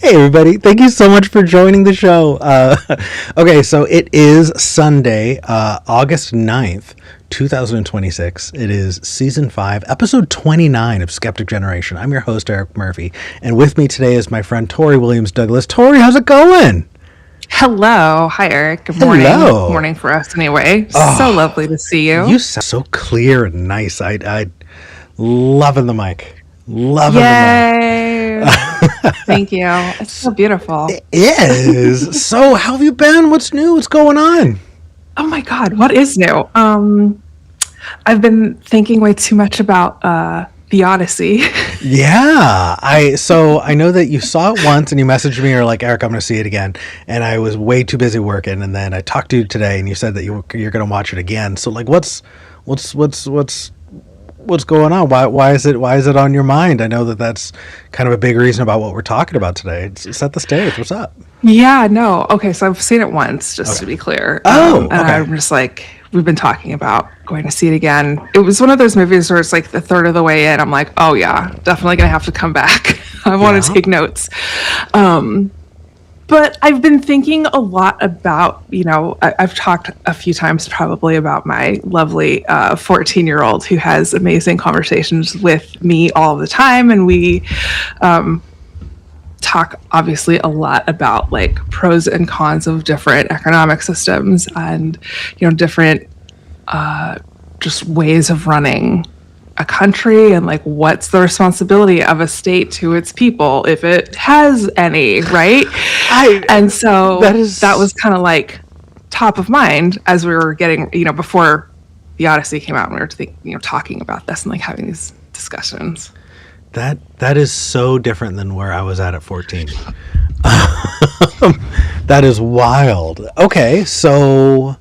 Hey everybody, thank you so much for joining the show. Okay, so it is Sunday, August 9th, 2026. It is season 5, episode 29 of Skeptic Generation. I'm your host, Eric Murphy, and with me today is my friend Tori Williams Douglas. Tori, how's it going? Hello. Hi, Eric. Good morning. Hello. Morning for us anyway. So lovely to see you. You sound so clear and nice. I loving the mic. Loving Yay. The mic. Thank you. It's so beautiful. It is. So how have you been? What's new? What's going on? Oh my God. What is new? I've been thinking way too much about the Odyssey. Yeah. I know that you saw it once and you messaged me, or like, Eric, I'm going to see it again. And I was way too busy working. And then I talked to you today and you said that you're going to watch it again. So like, what's going on? Why is it on your mind? I know that that's kind of a big reason about what we're talking about today. Set the stage. What's up? Yeah, no. Okay. So I've seen it once, just to be clear. And I'm just like, we've been talking about going to see it again. It was one of those movies where it's like the third of the way in, I'm like, oh yeah, definitely gonna have to come back. I want to take notes. But I've been thinking a lot about, I've talked a few times probably about my lovely 14-year-old who has amazing conversations with me all the time. And we talk obviously a lot about like pros and cons of different economic systems and, different just ways of running a country, and like what's the responsibility of a state to its people if it has any, right? And so that was kind of like top of mind as we were getting, before the Odyssey came out, and we were talking about this and like having these discussions. That is so different than where I was at 14. That is wild. Okay, so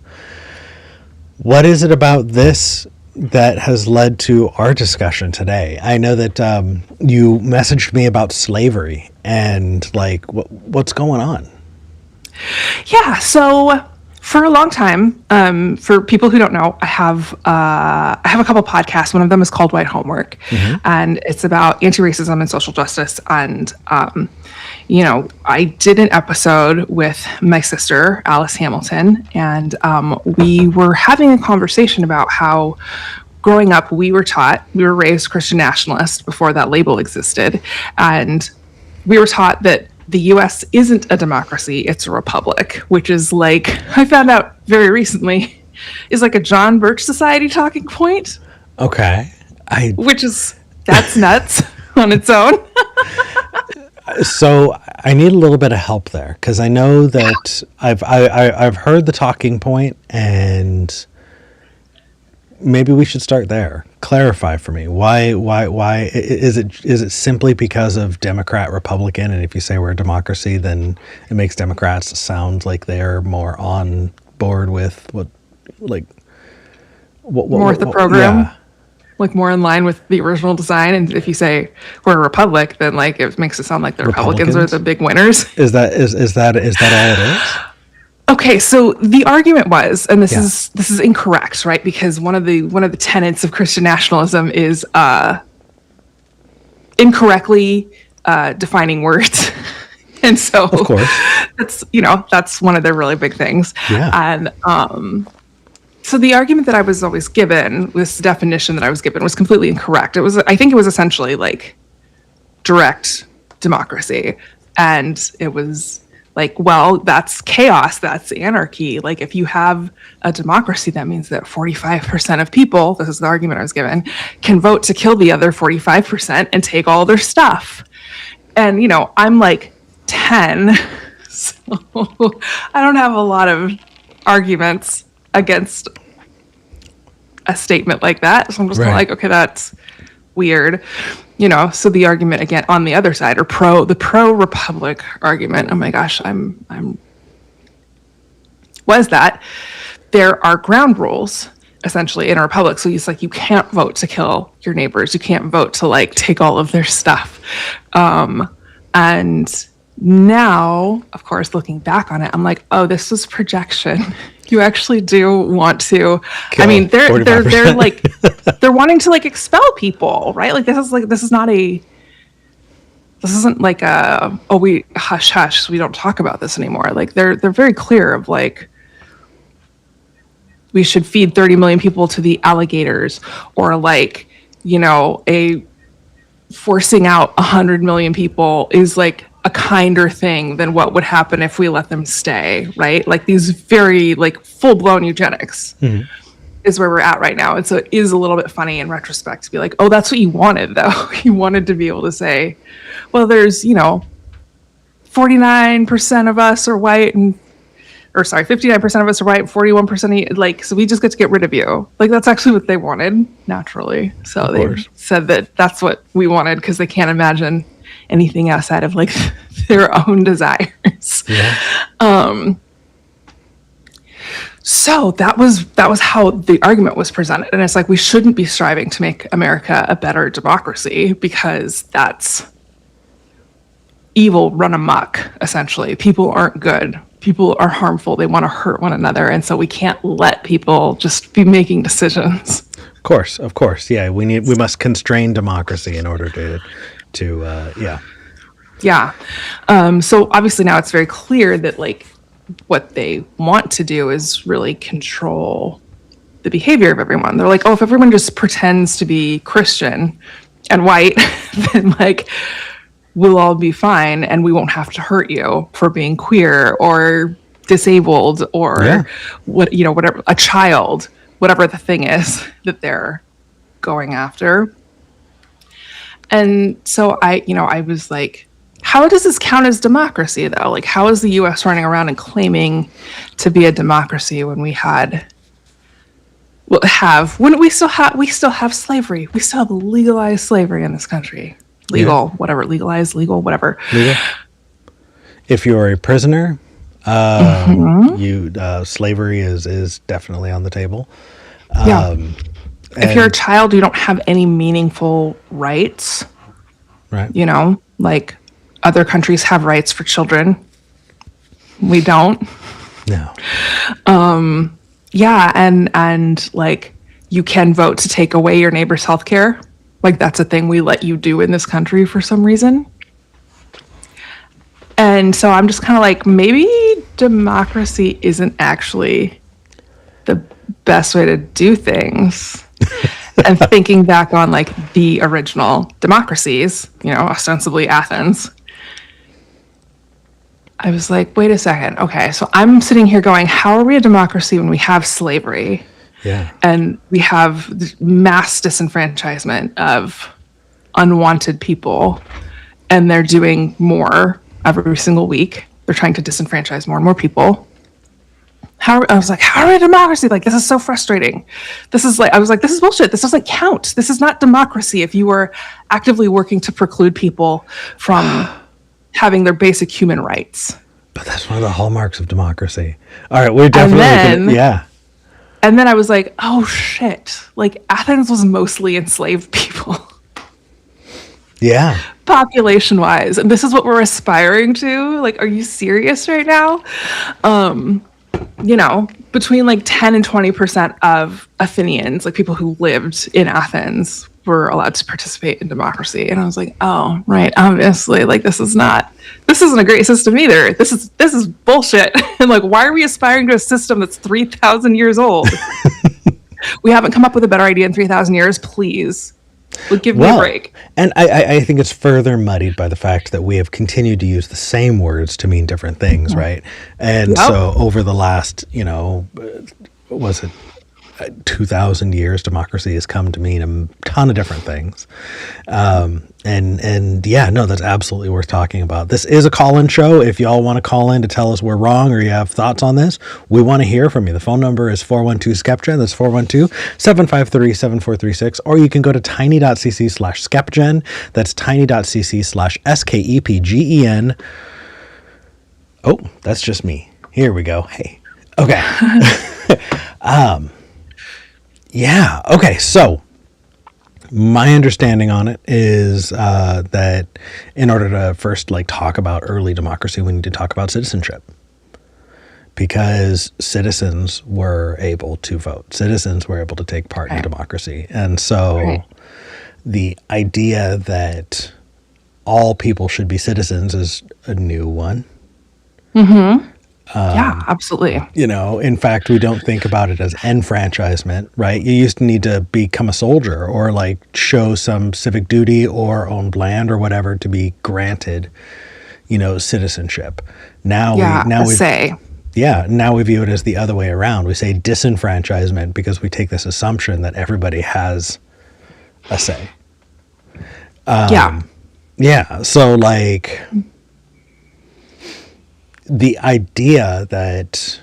what is it about this that has led to our discussion today? I know that you messaged me about slavery and like what's going on. Yeah, so for a long time, for people who don't know, I have a couple podcasts. One of them is called White Homework, and it's about anti-racism and social justice. And I did an episode with my sister, Alice Hamilton, and we were having a conversation about how growing up, we were raised Christian nationalist before that label existed. And we were taught that the U.S. isn't a democracy, it's a republic, which is like, I found out very recently, is like a John Birch Society talking point. Okay. That's nuts on its own. So I need a little bit of help there, because I know that I've heard the talking point, and maybe we should start there. Clarify for me. Why is it simply because of Democrat Republican, and if you say we're a democracy, then it makes Democrats sound like they're more on board with what more with the program? Yeah. Like more in line with the original design. And if you say we're a republic, then like it makes it sound like the Republicans are the big winners. Is that all it is? Okay, so the argument was, and this is incorrect, right? Because one of the tenets of Christian nationalism is incorrectly defining words. And so of course, that's one of their really big things. Yeah. And so the argument that I was always given, this definition that I was given, was completely incorrect. I think it was essentially like direct democracy. And it was like, well, that's chaos, that's anarchy. Like if you have a democracy, that means that 45% of people, this is the argument I was given, can vote to kill the other 45% and take all their stuff. And, I'm like 10, so I don't have a lot of arguments against a statement like that. So I'm just like, okay, that's weird. So the argument again on the other side, or the pro-republic argument, oh my gosh, was that there are ground rules essentially in a republic. So it's like, you can't vote to kill your neighbors. You can't vote to like take all of their stuff. And now, of course, looking back on it, I'm like, oh, this was projection. You actually do want to. Kill I mean, they're 45%. like they're wanting to like expel people, right? Like this is not a This isn't like a, oh, we hush hush, we don't talk about this anymore. Like they're very clear of like, we should feed 30 million people to the alligators, or like, a forcing out 100 million people is like a kinder thing than what would happen if we let them stay, right? Like these very like full-blown eugenics is where we're at right now. And so it is a little bit funny in retrospect to be like, oh, that's what you wanted though. You wanted to be able to say, well, there's 49% of us are white, and or sorry, 59% of us are white, 41% like, so we just get to get rid of you. Like that's actually what they wanted naturally. So they said that that's what we wanted because they can't imagine anything outside of like their own desires. Yeah. So that was how the argument was presented. And it's like, we shouldn't be striving to make America a better democracy because that's evil run amok, essentially. People aren't good. People are harmful. They want to hurt one another. And so we can't let people just be making decisions. Of course. Yeah. We must constrain democracy in order to yeah. Yeah. So obviously now it's very clear that like what they want to do is really control the behavior of everyone. They're like, oh, if everyone just pretends to be Christian and white, then like we'll all be fine and we won't have to hurt you for being queer or disabled or whatever, a child, whatever the thing is that they're going after. And so I was like, how does this count as democracy though? Like, how is the US running around and claiming to be a democracy when we still have slavery? We still have legalized slavery in this country. Legalized, legal, whatever. Legal. If you're a prisoner, slavery is definitely on the table. If you're a child, you don't have any meaningful rights. Right. Like other countries have rights for children. We don't. No. Yeah, and like you can vote to take away your neighbor's health care. Like that's a thing we let you do in this country for some reason. And so I'm just kind of like, maybe democracy isn't actually the best way to do things. And thinking back on like the original democracies, ostensibly Athens, I was like, wait a second. Okay, so I'm sitting here going, how are we a democracy when we have slavery? Yeah. And we have mass disenfranchisement of unwanted people, and they're doing more every single week. They're trying to disenfranchise more and more people. I was like, how are we a democracy? Like, this is so frustrating. I was like, this is bullshit. This doesn't count. This is not democracy if you are actively working to preclude people from having their basic human rights. But that's one of the hallmarks of democracy. All right, we're definitely yeah. And then I was like, oh shit. Like Athens was mostly enslaved people. Yeah. Population wise. And this is what we're aspiring to. Like, are you serious right now? Between like 10 and 20% of Athenians, like people who lived in Athens, were allowed to participate in democracy. And I was like, oh, right, obviously, like this isn't a great system either. This is bullshit. And like, why are we aspiring to a system that's 3,000 years old? We haven't come up with a better idea in 3,000 years, please. Like, give me a break. And I think it's further muddied by the fact that we have continued to use the same words to mean different things, right? And so over the last, was it 2,000 years, democracy has come to mean a ton of different things. And yeah, no, that's absolutely worth talking about. This is a call-in show. If y'all want to call in to tell us we're wrong or you have thoughts on this, we want to hear from you. The phone number is 412-SKEPGEN. That's 412-753-7436. Or you can go to tiny.cc/SKEPGEN. That's tiny.cc/SKEPGEN. Oh, that's just me. Here we go. Hey. Okay. Yeah. Okay. So my understanding on it is that in order to first talk about early democracy, we need to talk about citizenship, because citizens were able to vote. Citizens were able to take part in democracy. And so the idea that all people should be citizens is a new one. Yeah, absolutely. You know, in fact, we don't think about it as enfranchisement, right? You used to need to become a soldier or like show some civic duty or owned land or whatever to be granted, you know, citizenship. Now we say. Yeah, now we view it as the other way around. We say disenfranchisement because we take this assumption that everybody has a say. Yeah, so like the idea that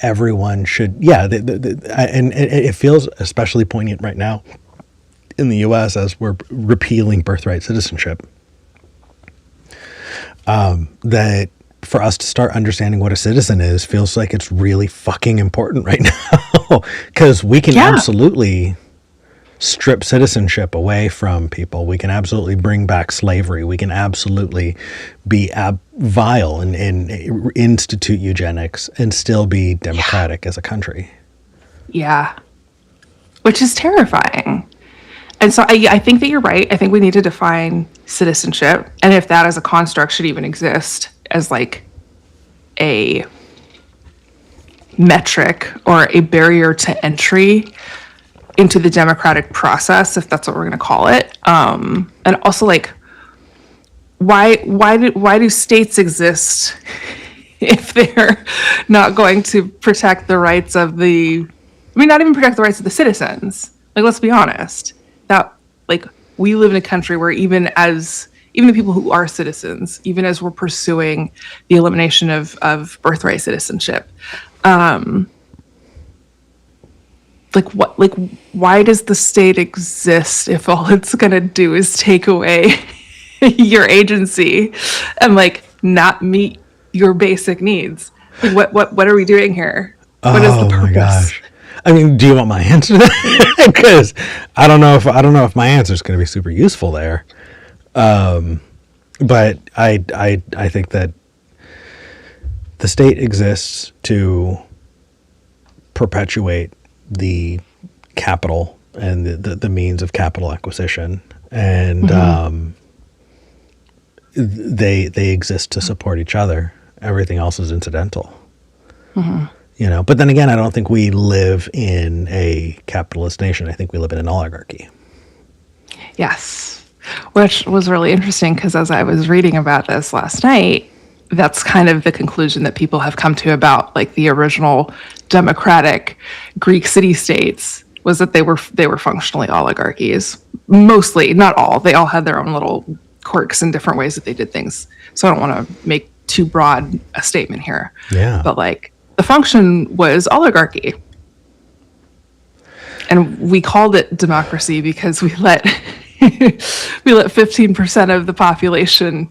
everyone should, and it feels especially poignant right now in the U.S. as we're repealing birthright citizenship. That for us to start understanding what a citizen is feels like it's really fucking important right now, because we can absolutely strip citizenship away from people. We can absolutely bring back slavery. We can absolutely be vile and institute eugenics and still be democratic as a country. Yeah. Which is terrifying. And so I think that you're right. I think we need to define citizenship, and if that as a construct should even exist as like a metric or a barrier to entry into the democratic process, if that's what we're going to call it. And also, like, why do states exist if they're not going to protect the rights of not even protect the rights of the citizens? Like, let's be honest. That, like, we live in a country where even the people who are citizens, even as we're pursuing the elimination of birthright citizenship, why does the state exist if all it's gonna do is take away your agency and like not meet your basic needs? Like, what are we doing here? What is the purpose? My gosh. I mean, do you want my answer to that? Because I don't know if my answer is going to be super useful there. But I think that the state exists to perpetuate the capital and the means of capital acquisition, and they exist to support each other. Everything else is incidental. You know, but then again, I don't think we live in a capitalist nation. I think we live in an oligarchy. Yes, which was really interesting because as I was reading about this last night, that's kind of the conclusion that people have come to about like the original democratic Greek city-states, was that they were functionally oligarchies. Mostly, not all. They all had their own little quirks and different ways that they did things. So I don't want to make too broad a statement here. Yeah. But like the function was oligarchy. And we called it democracy because we let 15% of the population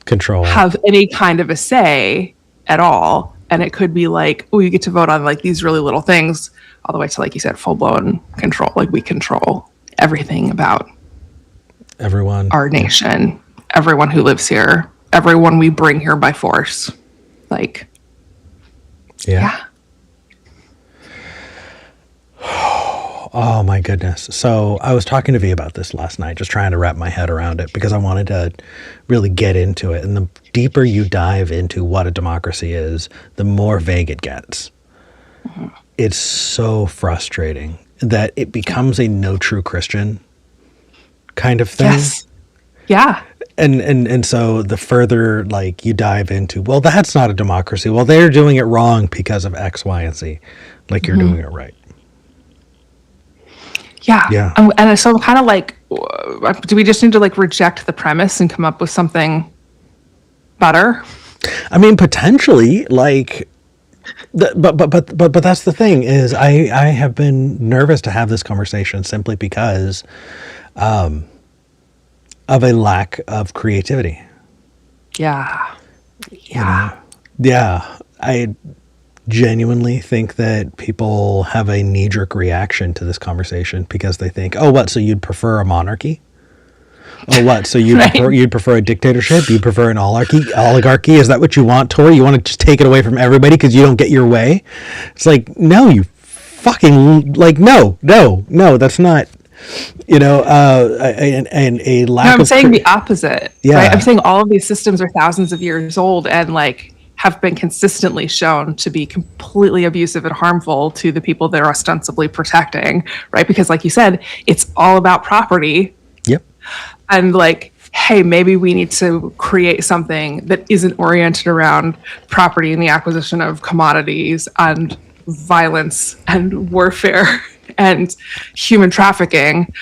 have any kind of a say at all. And it could be like, oh, you get to vote on like these really little things, all the way to, like you said, full-blown control. Like we control everything about everyone, our nation, everyone who lives here, everyone we bring here by force. Like, yeah. Oh my goodness. So I was talking to V about this last night, just trying to wrap my head around it because I wanted to really get into it. And the deeper you dive into what a democracy is, the more vague it gets. It's so frustrating that it becomes a no true Christian kind of thing. Yes. Yeah. And so the further like you dive into, well, that's not a democracy. Well, they're doing it wrong because of X, Y, and Z. Like you're doing it right. Yeah. And so I'm kind of like, do we just need to like reject the premise and come up with something better? I mean, potentially, like, but that's the thing is I have been nervous to have this conversation simply because of a lack of creativity. Yeah. Yeah. I genuinely think that people have a knee-jerk reaction to this conversation because they think, oh, what, so you'd prefer a monarchy? Oh, what, so you'd prefer a dictatorship? You'd prefer an oligarchy? Is that what you want, Tori? You want to just take it away from everybody because you don't get your way? It's like, no, you fucking, like, no, that's not And a No, lack I'm of saying the opposite, right? I'm yeah. saying all of these systems are thousands of years old and like have been consistently shown to be completely abusive and harmful to the people they're ostensibly protecting, right? Because like you said, it's all about property Yep. and like, hey, maybe we need to create something that isn't oriented around property and the acquisition of commodities and violence and warfare and human trafficking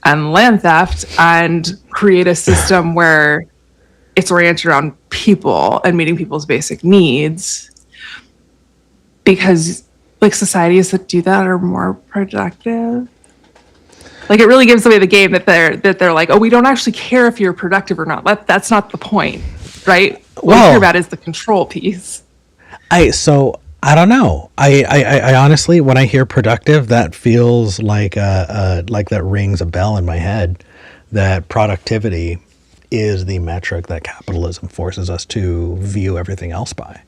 and land theft, and create a system where it's oriented around people and meeting people's basic needs, because like societies that do that are more productive. Like it really gives away the game that they're like, oh, we don't actually care if you're productive or not. That's not the point, right? What we care Well, about is the control piece. I don't know. I honestly, when I hear productive, that feels like that rings a bell in my head. That productivity is the metric that capitalism forces us to view everything else by.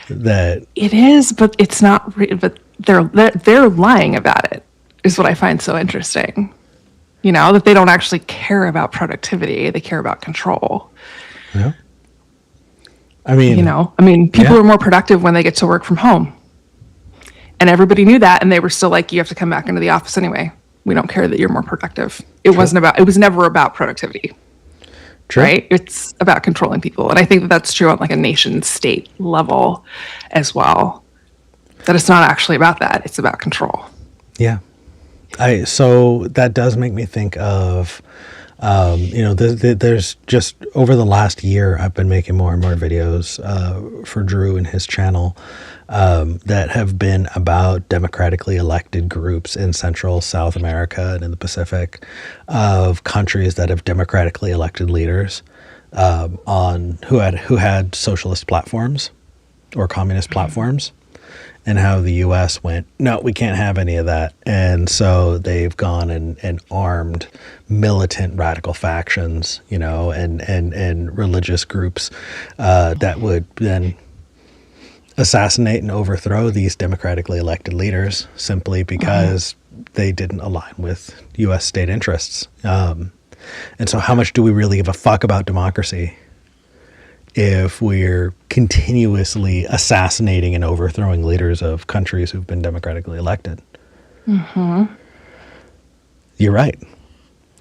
That It is, but it's not. But they're lying about it. Is what I find so interesting. You know that they don't actually care about productivity; they care about control. yeah. I mean, People yeah. are more productive when they get to work from home, and everybody knew that, and they were still like, "You have to come back into the office anyway. We don't care that you're more productive." It wasn't about. It was never about productivity. True. Right? It's about controlling people. And I think that that's true on like a nation state level as well. That it's not actually about that. It's about control. Yeah. So that does make me think of, there's just over the last year, I've been making more and more videos for Drew and his channel that have been about democratically elected groups in Central, South America, and in the Pacific, of countries that have democratically elected leaders on who had socialist platforms or communist platforms. And how the U.S. went, no, we can't have any of that. And so they've gone and armed militant radical factions, and religious groups that would then assassinate and overthrow these democratically elected leaders simply because they didn't align with U.S. state interests. And so how much do we really give a fuck about democracy if we're continuously assassinating and overthrowing leaders of countries who've been democratically elected? Mm-hmm. You're right.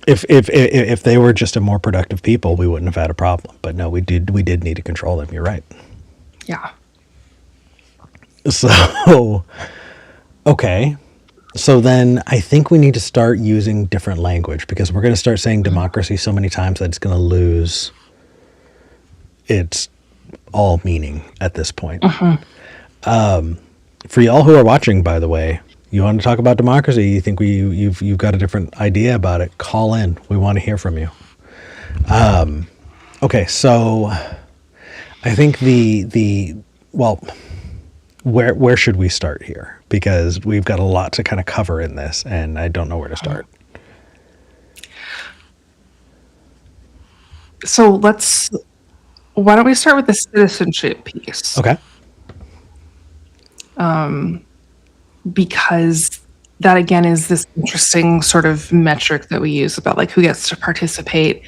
If they were just a more productive people, we wouldn't have had a problem. But no, we did need to control them. You're right. Yeah. So, okay. So then I think we need to start using different language, because we're going to start saying democracy so many times that it's going to lose its all meaning at this point. For y'all who are watching, by the way, you want to talk about democracy, you think you've got a different idea about it, call in. We want to hear from you. Okay, so I think where should we start here? Because we've got a lot to kind of cover in this, and I don't know where to start. So why don't we start with the citizenship piece? Okay. Because that again is this interesting sort of metric that we use about like who gets to participate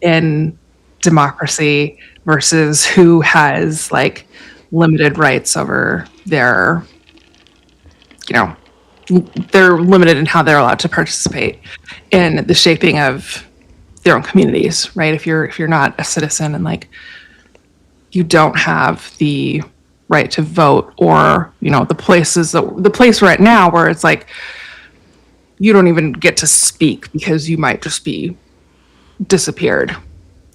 in democracy versus who has like limited rights over they're limited in how they're allowed to participate in the shaping of their own communities, right? If you're not a citizen and like you don't have the right to vote, or the place right now where it's like you don't even get to speak because you might just be disappeared,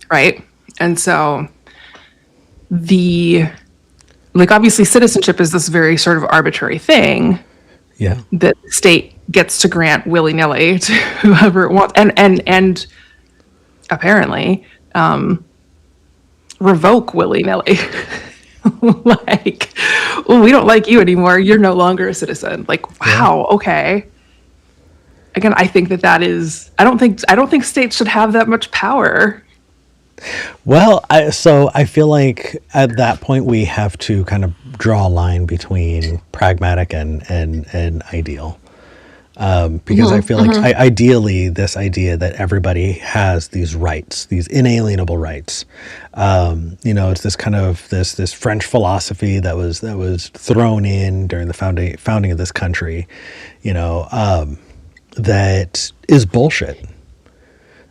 right? And so obviously citizenship is this very sort of arbitrary thing that the state gets to grant willy-nilly to whoever it wants, and apparently revoke willy-nilly. Like, well, we don't like you anymore, you're no longer a citizen. Like, wow, okay. Again, I think that is, I don't think states should have that much power. Well, I feel like at that point we have to kind of draw a line between pragmatic and ideal. Because I feel like ideally this idea that everybody has these rights, these inalienable rights. It's this kind of this French philosophy that was thrown in during the founding of this country, that is bullshit.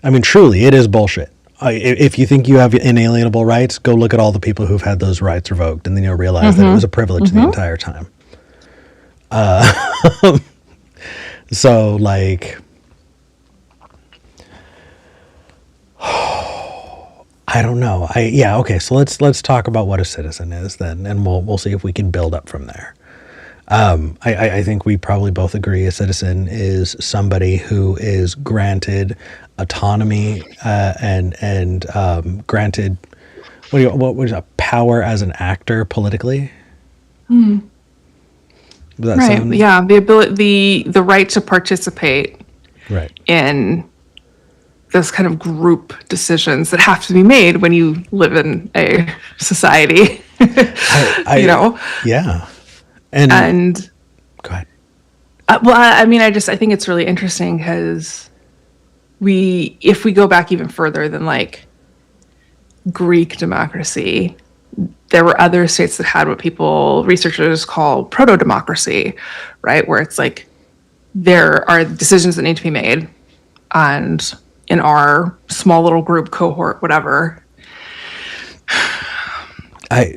I mean, truly, it is bullshit. If you think you have inalienable rights, go look at all the people who've had those rights revoked, and then you'll realize that it was a privilege the entire time. So, like, I don't know. Okay. So let's talk about what a citizen is then, and we'll see if we can build up from there. I think we probably both agree a citizen is somebody who is granted autonomy and granted what was a power as an actor politically. Does that right. Sound... Yeah. The right to participate. Right. In those kind of group decisions that have to be made when you live in a society. Yeah. And go ahead. I think it's really interesting because if we go back even further than like Greek democracy, there were other states that had what researchers call proto-democracy, right? Where it's like there are decisions that need to be made, and in our small little group, cohort, whatever,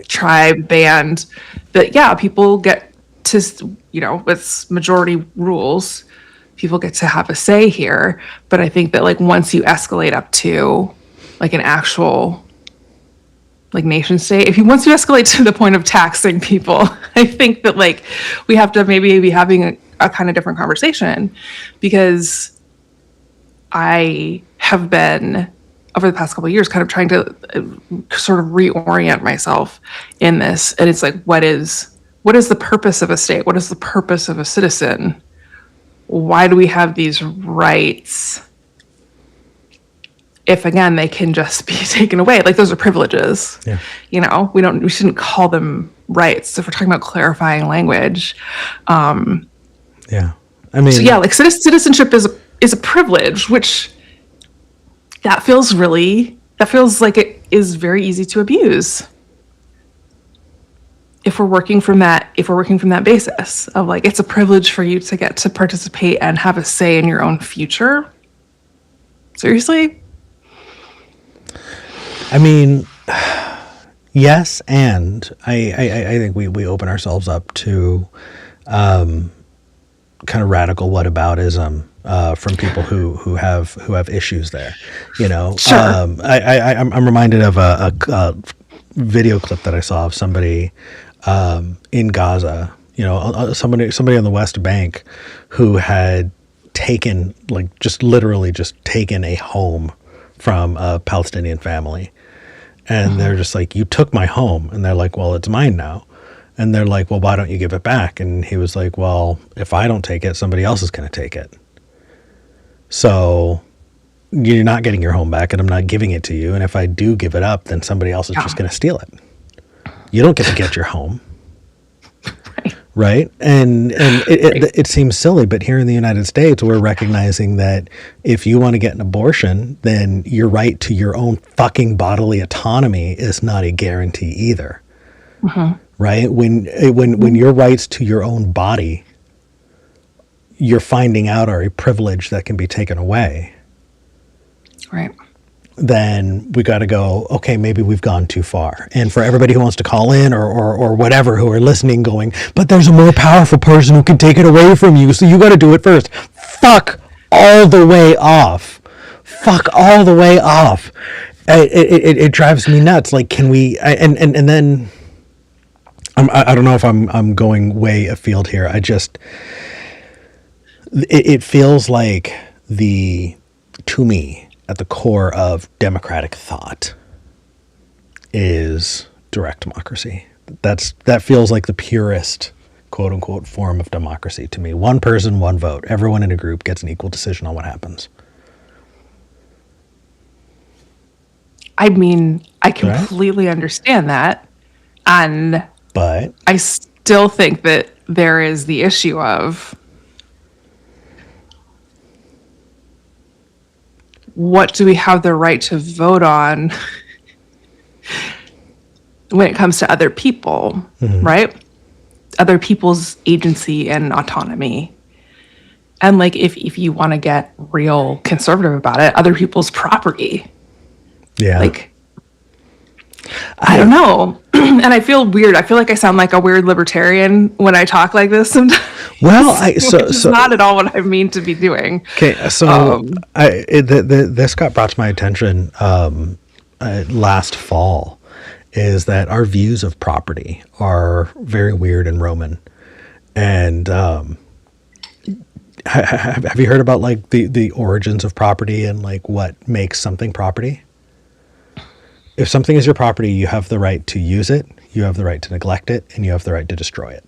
tribe, band, that people get to, it's majority rules. People get to have a say here. But I think that like once you escalate up to like an actual like nation state, once you escalate to the point of taxing people, I think that like we have to maybe be having a kind of different conversation, because I have been over the past couple of years kind of trying to sort of reorient myself in this. And it's like, what is the purpose of a state? What is the purpose of a citizen? Why do we have these rights if, again, they can just be taken away? Like, those are privileges. Yeah. We shouldn't call them rights if we're talking about clarifying language. Yeah. I mean, so yeah, like citizenship is a privilege, which that feels like it is very easy to abuse if we're working from that basis of like, it's a privilege for you to get to participate and have a say in your own future. Seriously? I mean, yes, and I think we open ourselves up to kind of radical whataboutism from people who have issues there. Sure. I'm reminded of a video clip that I saw of somebody in Gaza. Somebody on the West Bank who had taken, like, just literally just taken a home from a Palestinian family. And they're just like, you took my home. And they're like, well, it's mine now. And they're like, well, why don't you give it back? And he was like, well, if I don't take it, somebody else is going to take it. So you're not getting your home back, and I'm not giving it to you. And if I do give it up, then somebody else is just going to steal it. You don't get to get your home. Right? And it seems silly, but here in the United States, we're recognizing that if you want to get an abortion, then your right to your own fucking bodily autonomy is not a guarantee either. Right? When your rights to your own body, you're finding out, are a privilege that can be taken away. Right. Then we got to go, okay, maybe we've gone too far. And for everybody who wants to call in or whatever, who are listening going, but there's a more powerful person who can take it away from you, so you got to do it first. Fuck all the way off. Fuck all the way off. It drives me nuts. Like, can we, and then, I don't know if I'm going way afield here. It feels like to me, at the core of democratic thought is direct democracy. That feels like the purest, quote unquote, form of democracy to me. One person, one vote. Everyone in a group gets an equal decision on what happens. I mean, I completely understand that. But I still think that there is the issue of what do we have the right to vote on when it comes to other people, right? Other people's agency and autonomy. And like, if you want to get real conservative about it, other people's property. Yeah. Like, I don't know. And I feel weird. I feel like I sound like a weird libertarian when I talk like this sometimes. Well, Which is not at all what I mean to be doing. Okay, so this got brought to my attention last fall, is that our views of property are very weird and Roman. And have you heard about like the origins of property and like what makes something property? If something is your property, you have the right to use it, you have the right to neglect it, and you have the right to destroy it.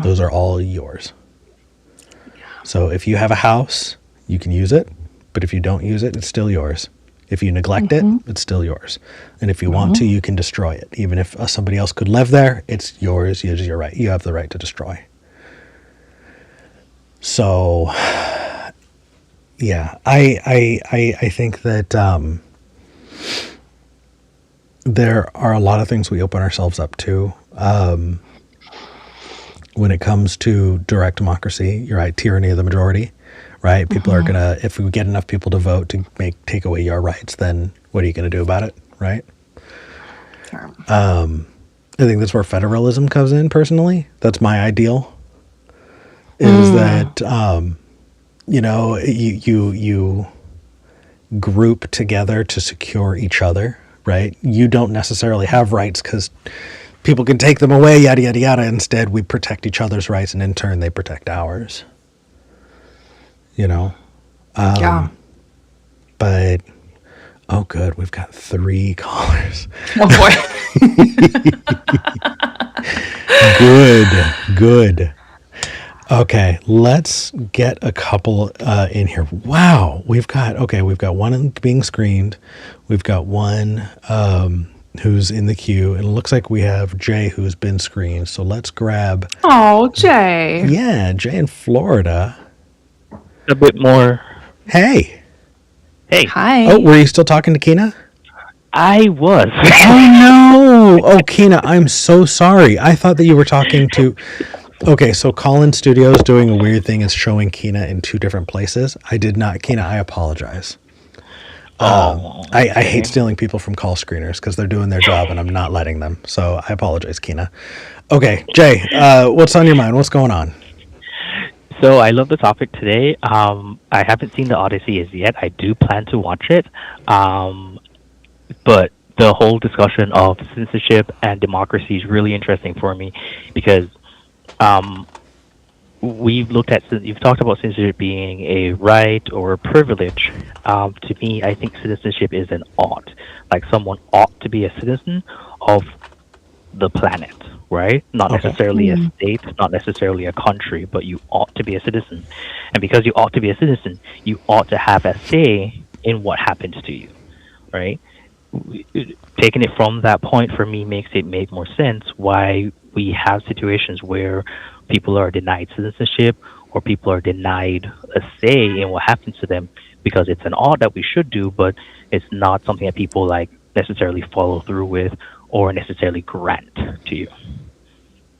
Those are all yours. So if you have a house, you can use it, but if you don't use it, it's still yours. If you neglect it, it's still yours. And if you want to, you can destroy it. Even if somebody else could live there, it's yours. It's your right. You have the right to destroy. So, yeah, I think that there are a lot of things we open ourselves up to. When it comes to direct democracy, you're right, tyranny of the majority, right? People are gonna, if we get enough people to vote to take away your rights, then what are you gonna do about it, right? Sure. I think that's where federalism comes in. Personally, that's my ideal. Is that you group together to secure each other, right? You don't necessarily have rights because people can take them away, yada, yada, yada. Instead, we protect each other's rights, and in turn, they protect ours. Yeah. But, oh, good. We've got 3 callers. Oh, boy. Good. Okay, let's get a couple in here. Wow, we've got one being screened. We've got one who's in the queue, and it looks like we have Jay who's been screened. So let's grab. Oh, Jay. Yeah, Jay in Florida. A bit more. Hey. Hi. Oh, were you still talking to Kina? I was. Oh no. Oh, Kina, I'm so sorry. I thought that you were talking to. Okay, so Colin Studios doing a weird thing is showing Kina in 2 different places. I did not. Kina, I apologize. I hate stealing people from call screeners because they're doing their job and I'm not letting them. So I apologize, Kina. Okay, Jay, what's on your mind? What's going on? So I love the topic today. I haven't seen the Odyssey as yet. I do plan to watch it. But the whole discussion of censorship and democracy is really interesting for me because you've talked about censorship being a right or a privilege. To me, I think citizenship is an ought. Like someone ought to be a citizen of the planet, right? Not necessarily a state, not necessarily a country, but you ought to be a citizen. And because you ought to be a citizen, you ought to have a say in what happens to you, right? Taking it from that point for me makes it make more sense why we have situations where people are denied citizenship or people are denied a say in what happens to them because it's an ought that we should do, but it's not something that people like necessarily follow through with or necessarily grant to you.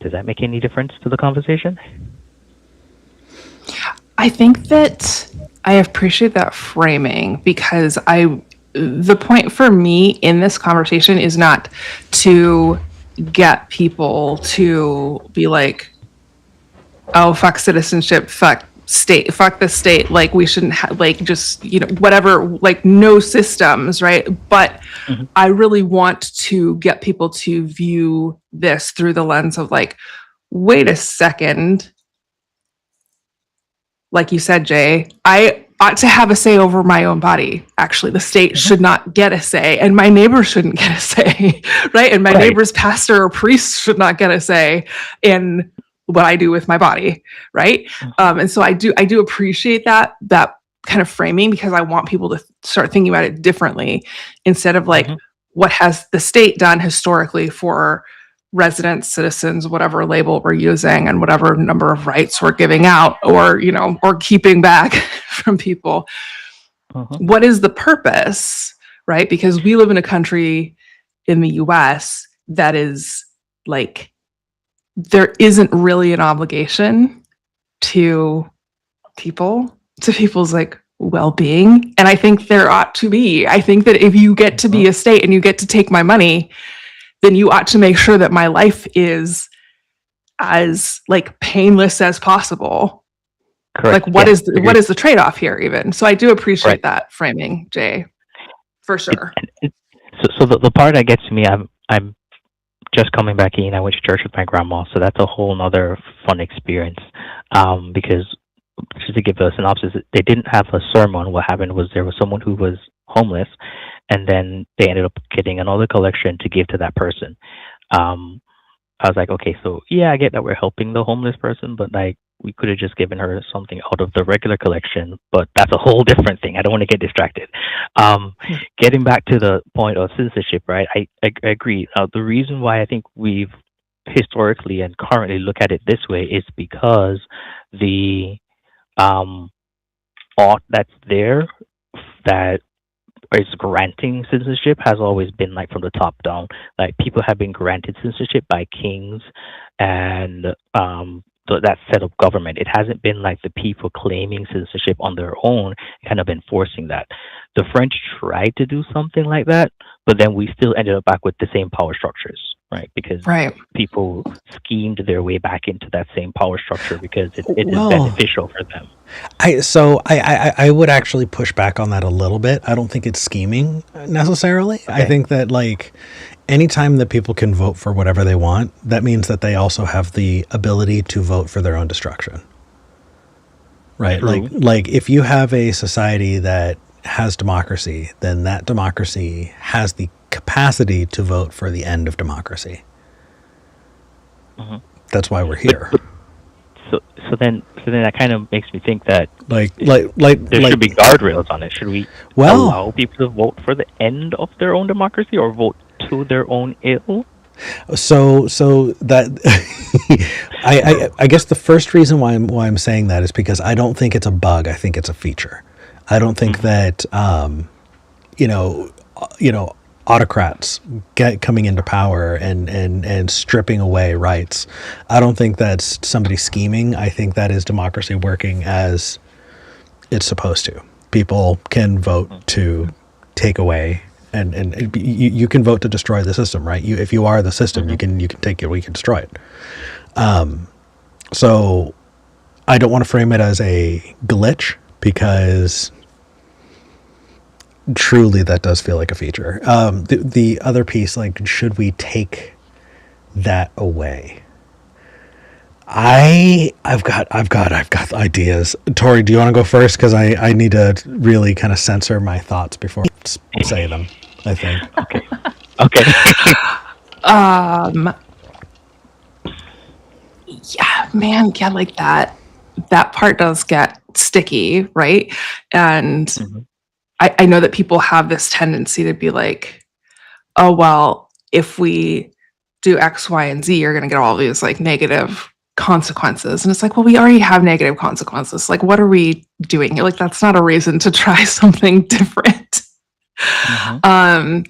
Does that make any difference to the conversation? I think that I appreciate that framing because the point for me in this conversation is not to get people to be like, oh, fuck citizenship, fuck state, fuck the state, like we shouldn't have, like, just, whatever, like no systems, right? But I really want to get people to view this through the lens of like, wait a second, like you said, Jay, I ought to have a say over my own body. Actually, the state should not get a say, and my neighbor shouldn't get a say, right? And my neighbor's pastor or priest should not get a say in what I do with my body, right? And so I do appreciate that kind of framing because I want people to start thinking about it differently instead of like, what has the state done historically for residents, citizens, whatever label we're using and whatever number of rights we're giving out or, or keeping back from people. What is the purpose, right? Because we live in a country in the US that is like, there isn't really an obligation to people's like well-being. And I think there ought to be. I think that if you get to be a state and you get to take my money, then you ought to make sure that my life is as like painless as possible. Correct. Like what Yeah, is agreed. what is the trade-off here even? So I do appreciate Right. that framing, Jay, for sure. So the part that gets to me, I'm just coming back in. I went to church with my grandma, so that's a whole nother fun experience. Because just to give a synopsis, they didn't have a sermon. What happened was there was someone who was homeless, and then they ended up getting another collection to give to that person. I was like, okay, so yeah, I get that we're helping the homeless person, but like we could have just given her something out of the regular collection, but that's a whole different thing. I don't want to get distracted. Getting back to the point of citizenship, right? I agree. The reason why I think we've historically and currently look at it this way is because the art that's there that is granting citizenship has always been like from the top down. Like people have been granted citizenship by kings and that set of government. It hasn't been like the people claiming citizenship on their own, kind of enforcing that. The French tried to do something like that, but then we still ended up back with the same power structures, right? Because people schemed their way back into that same power structure because it is beneficial for them. I would actually push back on that a little bit. I don't think it's scheming necessarily. Okay. I think that like anytime that people can vote for whatever they want, that means that they also have the ability to vote for their own destruction. Right? True. Like if you have a society that has democracy, then that democracy has the capacity to vote for the end of democracy. That's why we're here. So then that kind of makes me think that there should be guardrails on it. Should we allow people to vote for the end of their own democracy or vote to their own ill? So that I guess the first reason why I'm saying that is because I don't think it's a bug. I think it's a feature. I don't think that autocrats coming into power and stripping away rights. I don't think that's somebody scheming. I think that is democracy working as it's supposed to. People can vote to take away, and you can vote to destroy the system, right? If you are the system, you can take it, we can destroy it. So I don't want to frame it as a glitch because truly that does feel like a feature. The other piece, like, should we take that away? I've got ideas. Tori, do you want to go first? Because I need to really kind of censor my thoughts before I say them, I think. Okay. Yeah, man, yeah, like that part does get sticky, right? And I know that people have this tendency to be like, oh, well, if we do X, Y, and Z, you're going to get all these like negative consequences. And it's like, well, we already have negative consequences. Like, what are we doing here? Like, that's not a reason to try something different. And,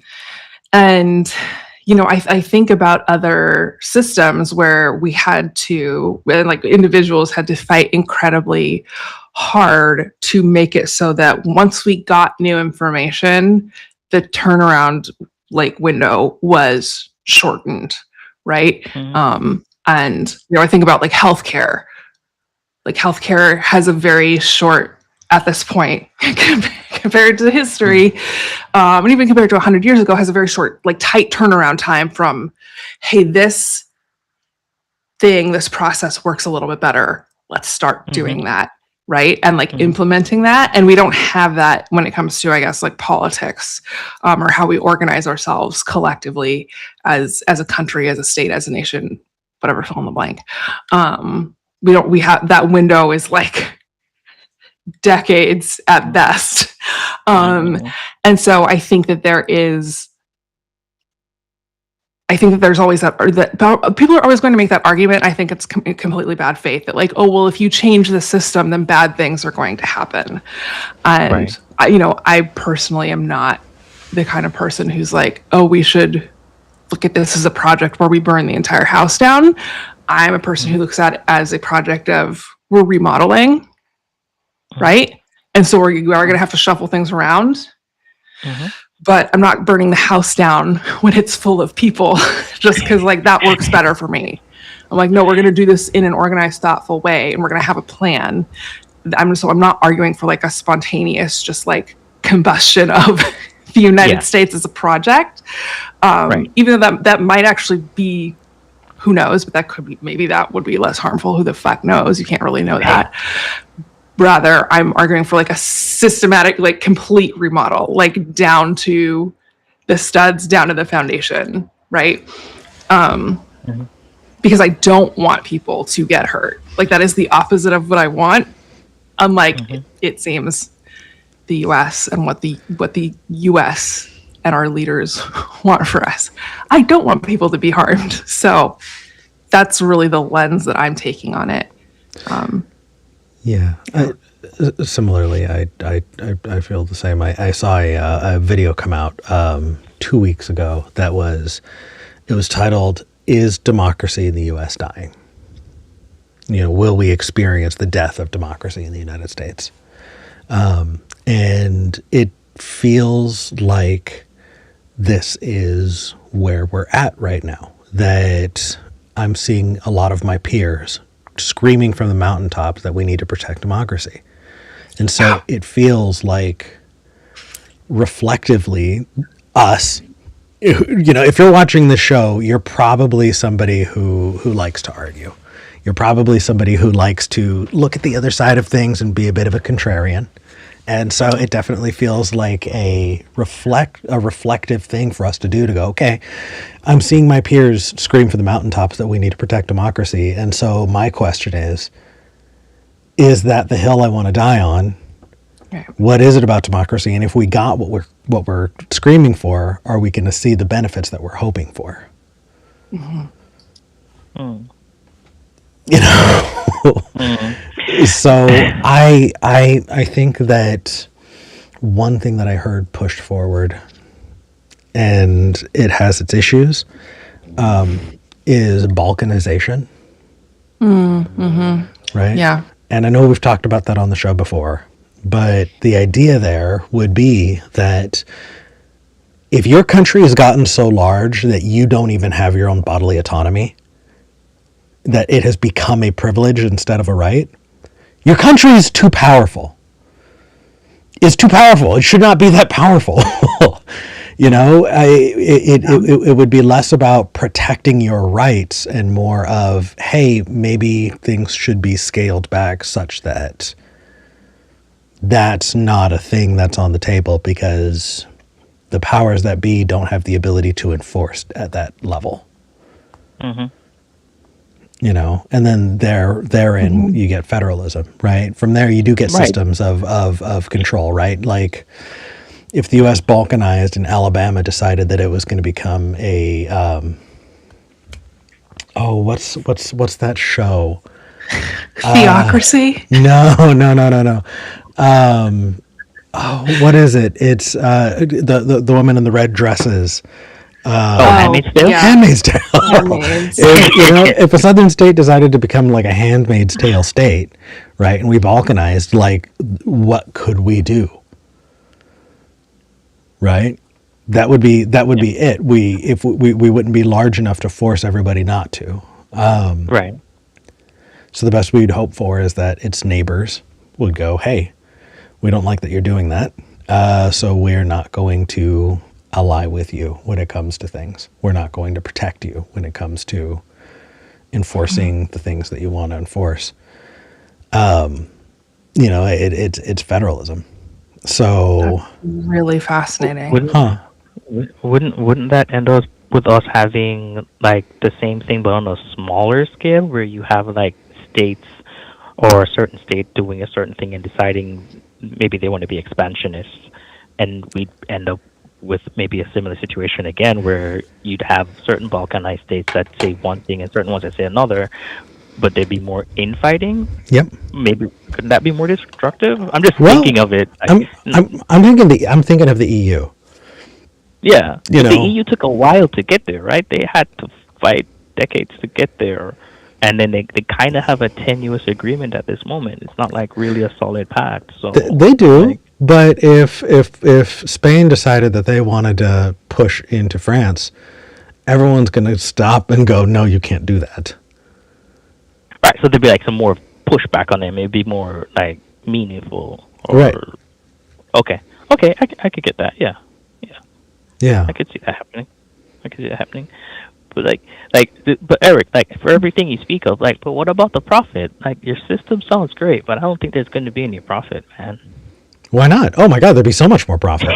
I think about other systems where we had to, like individuals had to fight incredibly hard to make it so that once we got new information, the turnaround like window was shortened, right? And I think about like healthcare. Like healthcare has a very short, at this point, compared to history, and even compared to 100 years ago, has a very short, like tight turnaround time from, hey, this process works a little bit better. Let's start doing that. Right. And like implementing that. And we don't have that when it comes to, I guess, like politics, or how we organize ourselves collectively as a country, as a state, as a nation, whatever, fill in the blank. We have that window is like decades at best. And so I think that there is I think that there's always that, or that people are always going to make that argument. I think it's completely bad faith that like, oh, well, if you change the system, then bad things are going to happen. And, Right. I personally am not the kind of person who's like, oh, we should look at this as a project where we burn the entire house down. I'm a person who looks at it as a project of we're remodeling, right? And so we are going to have to shuffle things around. But I'm not burning the house down when it's full of people just because like that works better for me. I'm like, no, we're going to do this in an organized, thoughtful way, and we're going to have a plan. I'm not arguing for like a spontaneous, just like combustion of the United States as a project. Even though that might actually be, who knows, but that could be, maybe that would be less harmful. Who the fuck knows? You can't really know that. Rather, I'm arguing for like a systematic, like complete remodel, like down to the studs, down to the foundation, right? Because I don't want people to get hurt. Like that is the opposite of what I want. Unlike it seems the U.S. and what the U.S. and our leaders want for us. I don't want people to be harmed. So that's really the lens that I'm taking on it. Yeah. Similarly, I feel the same. I saw a video come out 2 weeks ago that was titled, "Is Democracy in the U.S. Dying?" Will we experience the death of democracy in the United States? And it feels like this is where we're at right now, that I'm seeing a lot of my peers screaming from the mountaintops that we need to protect democracy. And so it feels like reflectively us, if you're watching the show, you're probably somebody who likes to argue. You're probably somebody who likes to look at the other side of things and be a bit of a contrarian. And so it definitely feels like a reflective thing for us to do, to go, okay, I'm seeing my peers scream from the mountaintops that we need to protect democracy. And so my question is that the hill I want to die on? What is it about democracy? And if we got what we're screaming for, are we going to see the benefits that we're hoping for? So I think that one thing that I heard pushed forward, and it has its issues, is balkanization. Right? Yeah. And I know we've talked about that on the show before, but the idea there would be that if your country has gotten so large that you don't even have your own bodily autonomy, that it has become a privilege instead of a right, your country is too powerful. It's too powerful. It should not be that powerful. It would be less about protecting your rights and more of, hey, maybe things should be scaled back such that that's not a thing that's on the table, because the powers that be don't have the ability to enforce at that level. And then therein you get federalism, right? From there you do get systems of control, right? Like if the U.S. balkanized and Alabama decided that it was going to become a what's that show? Theocracy? No. What is it? It's the woman in the red dresses. Handmaid's Tale? Yeah. Handmaid's Tale. Handmaids. If a southern state decided to become like a Handmaid's Tale state, right, and we balkanized, like, what could we do? Right? That would be it. We wouldn't be large enough to force everybody not to. Right. So the best we'd hope for is that its neighbors would go, hey, we don't like that you're doing that, so we're not going to ally with you when it comes to things. We're not going to protect you when it comes to enforcing the things that you want to enforce. It's federalism. So That's really fascinating. Wouldn't that end up with us having like the same thing but on a smaller scale, where you have like states or a certain state doing a certain thing and deciding maybe they want to be expansionists, and we end up with maybe a similar situation again, where you'd have certain Balkanized states that say one thing and certain ones that say another, but there'd be more infighting. Yep. Maybe couldn't that be more destructive? I'm just Well, thinking of it. I'm thinking of the EU. Yeah, You but the know, EU took a while to get there, right? They had to fight decades to get there, and then they kind of have a tenuous agreement at this moment. It's not like really a solid pact. So, they do. like, But if Spain decided that they wanted to push into France, everyone's going to stop and go, no, you can't do that. right, so there'd be like some more pushback on them. It'd be more like meaningful. Or, Right. okay, okay, I could get that. Yeah, yeah, Yeah. I could see that happening. I could see that happening. But but Eric, like for everything you speak of, like, but what about the profit? Like your system sounds great, but I don't think there's going to be any profit, man. Why not? Oh my God, there'd be so much more profit.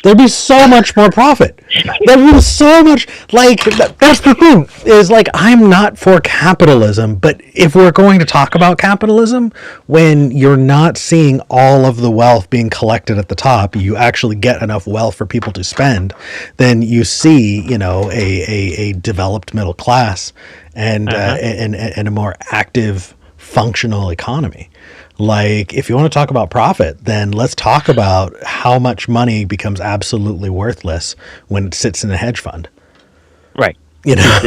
There'd be so much more profit. There'd be so much, like, that's the thing, is like, I'm not for capitalism, but if we're going to talk about capitalism, when you're not seeing all of the wealth being collected at the top, you actually get enough wealth for people to spend, then you see, a developed middle class and, and a more active, functional economy. Like, if you want to talk about profit, then let's talk about how much money becomes absolutely worthless when it sits in a hedge fund. Right. You know,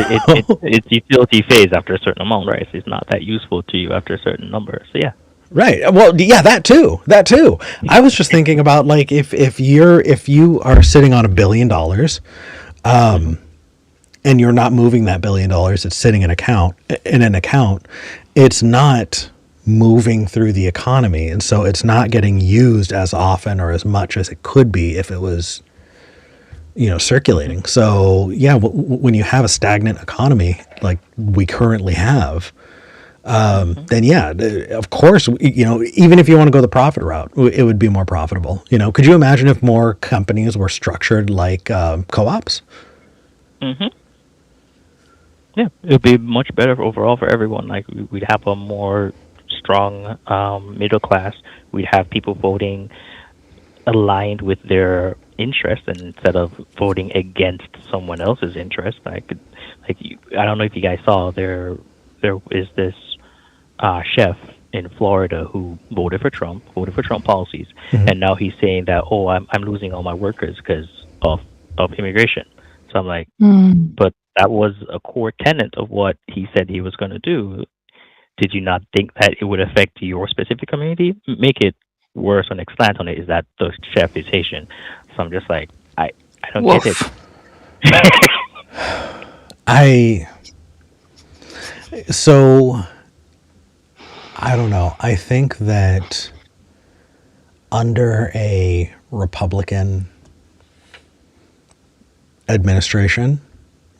It's utility phase after a certain amount, right? So it's not that useful to you after a certain number. So yeah. right? Well, yeah, that too. That too. I was just thinking about, like, if you are sitting on $1 billion, and you're not moving that $1 billion, it's sitting in an account. It's not moving through the economy, and so it's not getting used as often or as much as it could be if it was, circulating. So yeah, when you have a stagnant economy like we currently have, then yeah, of course, even if you want to go the profit route, it would be more profitable. Could you imagine if more companies were structured like co-ops? Yeah, it would be much better overall for everyone. Like we'd have a more strong middle class. We'd have people voting aligned with their interests, and instead of voting against someone else's interest. I don't know if you guys saw there is this chef in Florida who voted for Trump policies, and now he's saying that, oh, I'm losing all my workers because of immigration. So I'm like, but that was a core tenet of what he said he was going to do. Did you not think that it would affect your specific community? Make it worse or expand on it is that the chef is Haitian. So I'm just like, I don't Woof. get it. So I don't know. I think that under a Republican administration,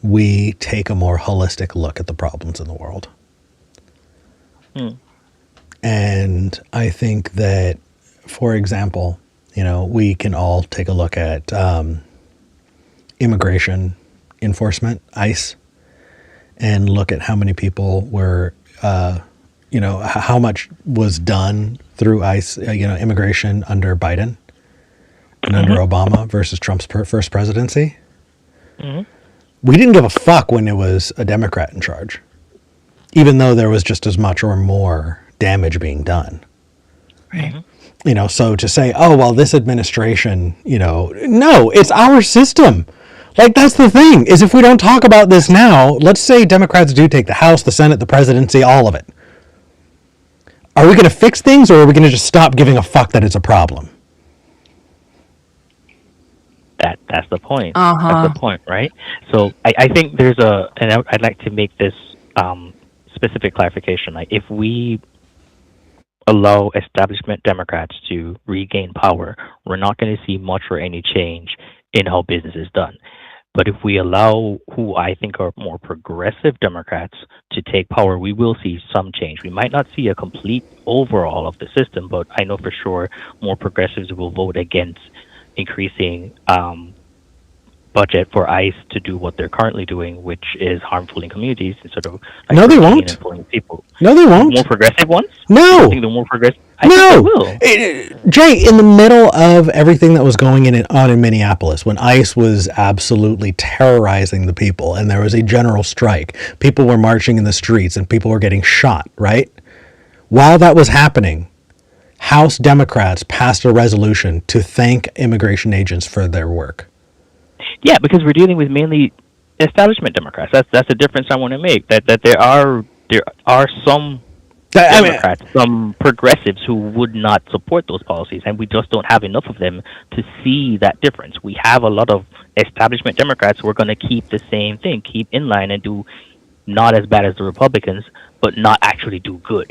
we take a more holistic look at the problems in the world. And I think that, for example, we can all take a look at immigration enforcement, ICE, and look at how many people were, how much was done through ICE, immigration under Biden and under Obama versus Trump's first presidency. We didn't give a fuck when it was a Democrat in charge, even though there was just as much or more damage being done. Right. So to say, oh, well, this administration, no, it's our system. Like, that's the thing, is if we don't talk about this now, let's say Democrats do take the House, the Senate, the presidency, all of it. Are we going to fix things, or are we going to just stop giving a fuck that it's a problem? That's the point. That's the point, right? So I think there's and I'd like to make this specific clarification. Like, if we allow establishment Democrats to regain power, we're not going to see much or any change in how business is done. But if we allow who I think are more progressive Democrats to take power, we will see some change. We might not see a complete overhaul of the system, but I know for sure more progressives will vote against increasing budget for ICE to do what they're currently doing, which is harmful in communities instead of No, they won't. and pulling people. No, they won't. More progressive ones? No. I think they're more progressive. I No, think they will. Jay, in the middle of everything that was going on in Minneapolis, when ICE was absolutely terrorizing the people and there was a general strike, people were marching in the streets and people were getting shot, right? While that was happening, House Democrats passed a resolution to thank immigration agents for their work. Yeah, because we're dealing with mainly establishment Democrats. That's the difference I want to make. That there are some Democrats, some progressives who would not support those policies, and we just don't have enough of them to see that difference. We have a lot of establishment Democrats who are going to keep the same thing, keep in line and do not as bad as the Republicans, but not actually do good.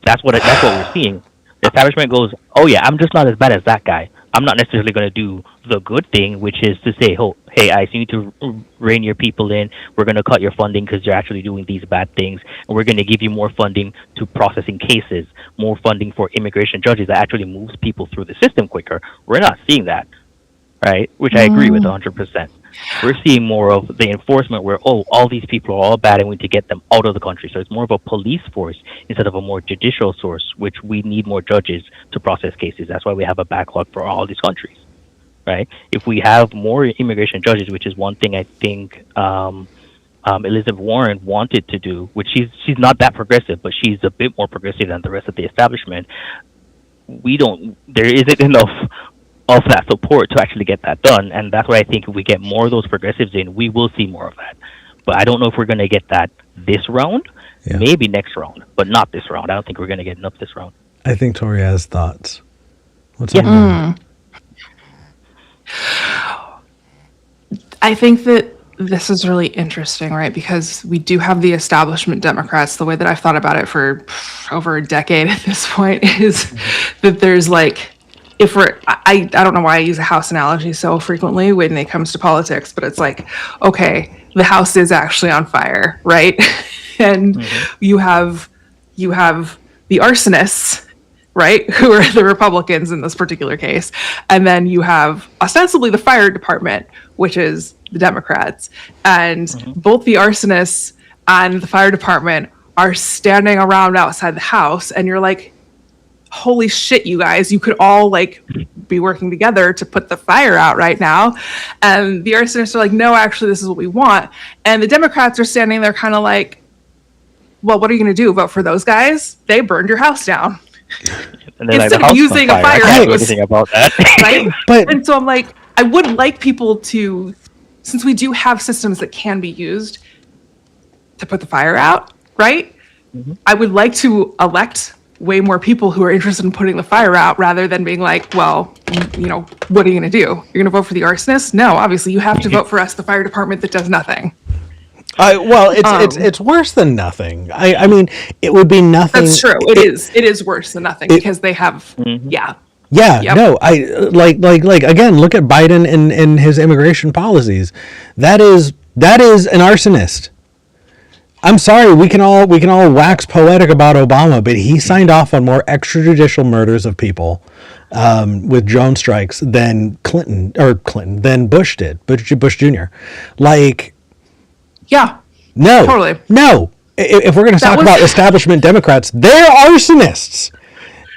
That's what we're seeing. The establishment goes, oh yeah, I'm just not as bad as that guy. I'm not necessarily going to do the good thing, which is to say, oh, hey, ICE, you need to rein your people in. We're going to cut your funding because you're actually doing these bad things. And we're going to give you more funding to processing cases, more funding for immigration judges that actually moves people through the system quicker. We're not seeing that, right? Which I agree with 100%. We're seeing more of the enforcement where, oh, all these people are all bad and we need to get them out of the country. So it's more of a police force instead of a more judicial source, which we need more judges to process cases. That's why we have a backlog for all these countries, right? If we have more immigration judges, which is one thing I think Elizabeth Warren wanted to do, which she's not that progressive, but she's a bit more progressive than the rest of the establishment. There isn't enough of that support to actually get that done, and that's why I think if we get more of those progressives in, we will see more of that. But I don't know if we're going to get that this round. Yeah. Maybe next round, but not this round. I don't think we're going to get enough this round. I think Tori has thoughts. What's up? I think that this is really interesting, right? Because we do have the establishment Democrats. The way that I've thought about it for over a decade at this point is that there's like, if we're, I don't know why I use a house analogy so frequently when it comes to politics, but it's like, okay, the house is actually on fire, right? And you have the arsonists, right, who are the Republicans in this particular case, and then you have ostensibly the fire department, which is the Democrats, and both the arsonists and the fire department are standing around outside the house, and you're like, holy shit, you guys, you could all like be working together to put the fire out right now. And the arsonists are like, no, actually, this is what we want. And the Democrats are standing there kind of like, well, what are you going to do? Vote for those guys? They burned your house down. And instead of using a fire hose. About that. Right? And so I'm like, I would like people to, since we do have systems that can be used to put the fire out, right? I would like to elect way more people who are interested in putting the fire out rather than being like, well, you know, what are you going to do? You're going to vote for the arsonists? No, obviously you have to vote for us, the fire department that does nothing. Well, it's worse than nothing. I mean, it would be nothing. That's true. It is worse than nothing because they have, Yeah, yep. No, I like again, look at Biden and his immigration policies. That is an arsonist. I'm sorry, we can all wax poetic about Obama, but he signed off on more extrajudicial murders of people with drone strikes than than Bush did, Bush Jr. Like, yeah, no, totally, no. If we're going to talk about establishment Democrats, they're arsonists,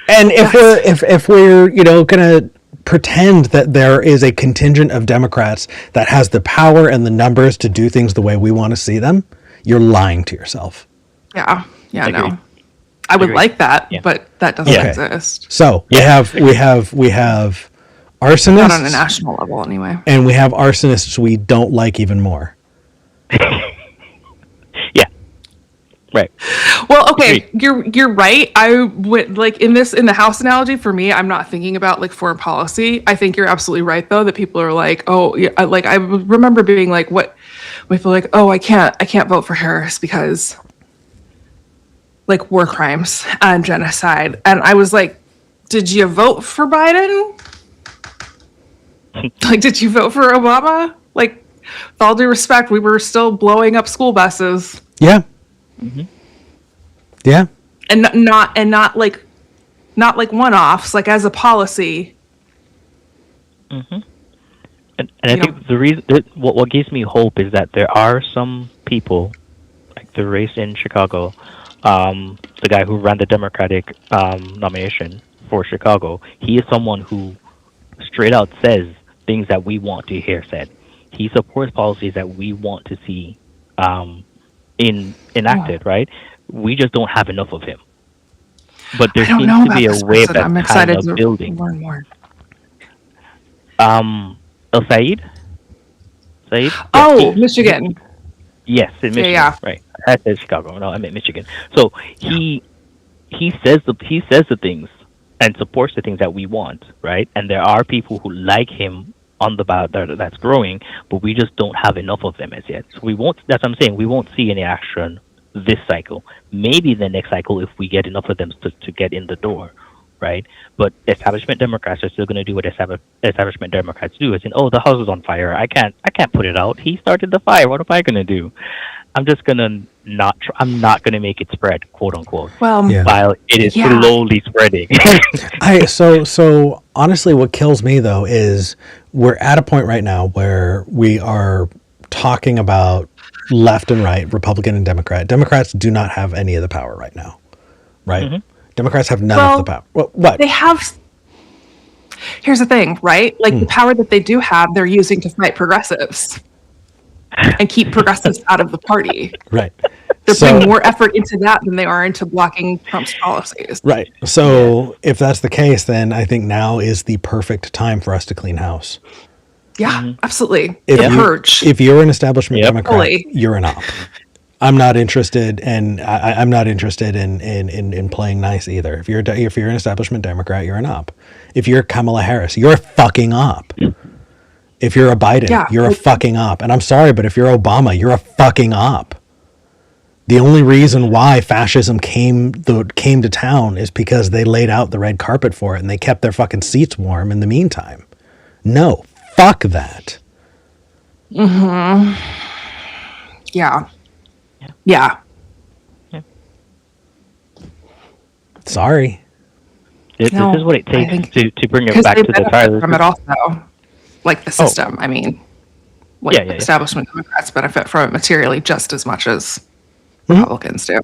and if we're going to pretend that there is a contingent of Democrats that has the power and the numbers to do things the way we want to see them, you're lying to yourself. Yeah, no. I would like that, but that doesn't exist. So we have arsonists. Not on a national level, anyway. And we have arsonists we don't like even more. Yeah. Right. Well, okay, you're right. I would like in the house analogy for me, I'm not thinking about like foreign policy. I think you're absolutely right though that people are like, oh, yeah, like I remember being like, what we feel like, oh, I can't vote for Harris because like war crimes and genocide. And I was like, did you vote for Biden? Like, did you vote for Obama? Like, with all due respect, we were still blowing up school buses. Yeah. Yeah. And not like one-offs, like as a policy. And I think the reason what gives me hope is that there are some people, like the race in Chicago, the guy who ran the Democratic nomination for Chicago. He is someone who straight out says things that we want to hear said. He supports policies that we want to see enacted. Right? We just don't have enough of him. But there I don't seems know to about be a this wave person. that's I'm kind excited of to building. learn more. El Said? Said? Oh, Michigan. Yes, in Michigan. Yeah. Right. I said Chicago. No, I meant Michigan. So he says the things and supports the things that we want, right? And there are people who like him on the ballot that's growing, but we just don't have enough of them as yet. So we won't. That's what I'm saying. We won't see any action this cycle. Maybe the next cycle if we get enough of them to get in the door, right? But establishment Democrats are still going to do what establishment Democrats do. Is the house is on fire. I can't put it out. He started the fire. What am I going to do? I'm just gonna I'm not gonna make it spread, quote unquote. Well, while it is slowly spreading. So honestly, what kills me though is we're at a point right now where we are talking about left and right, Republican and Democrat. Democrats do not have any of the power right now, right? Mm-hmm. Democrats have none of the power. Well, what? They have. Here's the thing, right? Like the power that they do have, they're using to fight progressives and keep progressives out of the party. Right. They're putting more effort into that than they are into blocking Trump's policies. Right. So if that's the case, then I think now is the perfect time for us to clean house. Yeah, absolutely. Purge. If you're an establishment Democrat, you're an op. I'm not interested, and I'm not interested in playing nice either. If you're an establishment Democrat, you're an op. If you're Kamala Harris, you're a fucking op. If you're a Biden, you're a fucking op. And I'm sorry, but if you're Obama, you're a fucking op. The only reason why fascism came to town is because they laid out the red carpet for it and they kept their fucking seats warm in the meantime. No, fuck that. Mm-hmm. Yeah. Sorry. This is what it takes to bring it back to the title. From it also, like the system. I mean, establishment Democrats benefit from it materially just as much as Republicans do,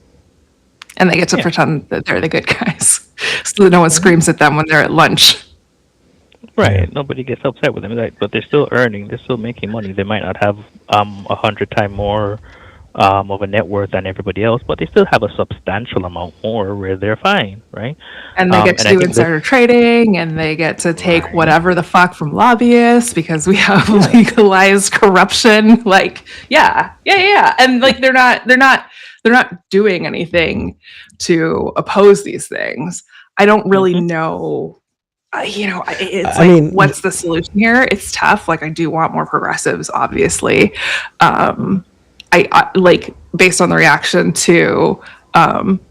and they get to pretend that they're the good guys, so that no one screams at them when they're at lunch. Right. Nobody gets upset with them, but they're still earning. They're still making money. They might not have 100 times more of a net worth than everybody else, but they still have a substantial amount more where they're fine, right? And they get to do insider trading, and they get to take whatever the fuck from lobbyists because we have legalized corruption. Like, and like they're not doing anything to oppose these things. I don't really know. It's what's the solution here? It's tough. Like, I do want more progressives, obviously. I like, based on the reaction to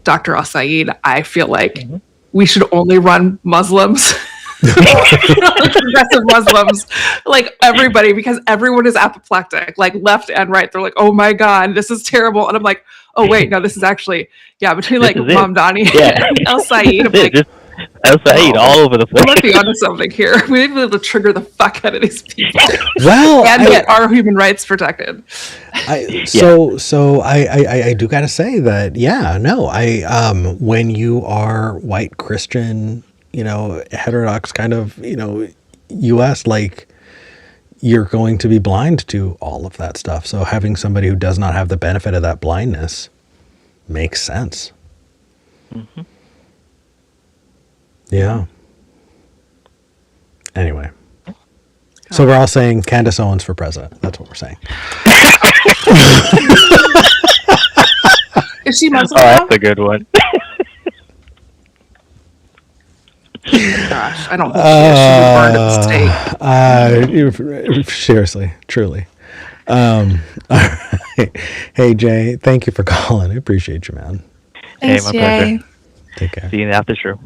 Dr. Al-Said, I feel like we should only run Muslims, progressive Muslims, like everybody, because everyone is apoplectic, like left and right. They're like, oh my God, this is terrible. And I'm like, oh wait, no, this is actually, between like Mamdani and Al-Said, I'm like, Al-Said all over the place. We might be onto something here. We might be able to trigger the fuck out of these people. Well, and get our human rights protected. So I do gotta say that when you are white Christian, heterodox kind of U.S., like, you're going to be blind to all of that stuff. So having somebody who does not have the benefit of that blindness makes sense. Mm-hmm. Yeah. Anyway. So we're all saying Candace Owens for president. That's what we're saying. Is she Muslim? Oh, that's a good one. Gosh, I don't think she should be burned at the stake. Seriously, truly. All right. Hey, Jay, thank you for calling. I appreciate you, man. Thanks, my Jay. pleasure. Take care. See you in the after show.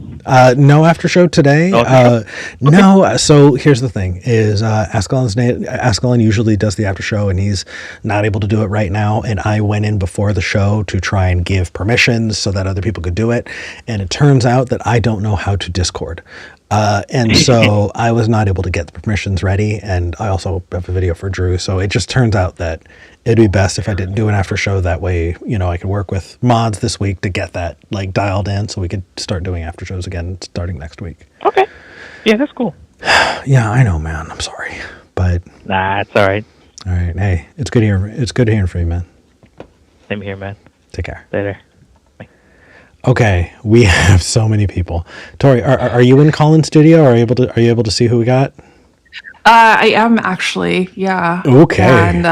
No after show today. Okay. No. So here's the thing: is Ascalon usually does the after show, and he's not able to do it right now. And I went in before the show to try and give permissions so that other people could do it. And it turns out that I don't know how to Discord. And so I was not able to get the permissions ready, and I also have a video for Drew. So it just turns out that it'd be best if I didn't do an after show. That way, I could work with mods this week to get that like dialed in, so we could start doing after shows again starting next week. Okay. Yeah, that's cool. Yeah, I know, man. I'm sorry, but Nah, it's all right. all right. Hey, it's good hearing from you, man. Same here, man. Take care. Later. Okay, we have so many people. Tori, are you in Colin's studio? Are you able to see who we got? I am actually, yeah. Okay. And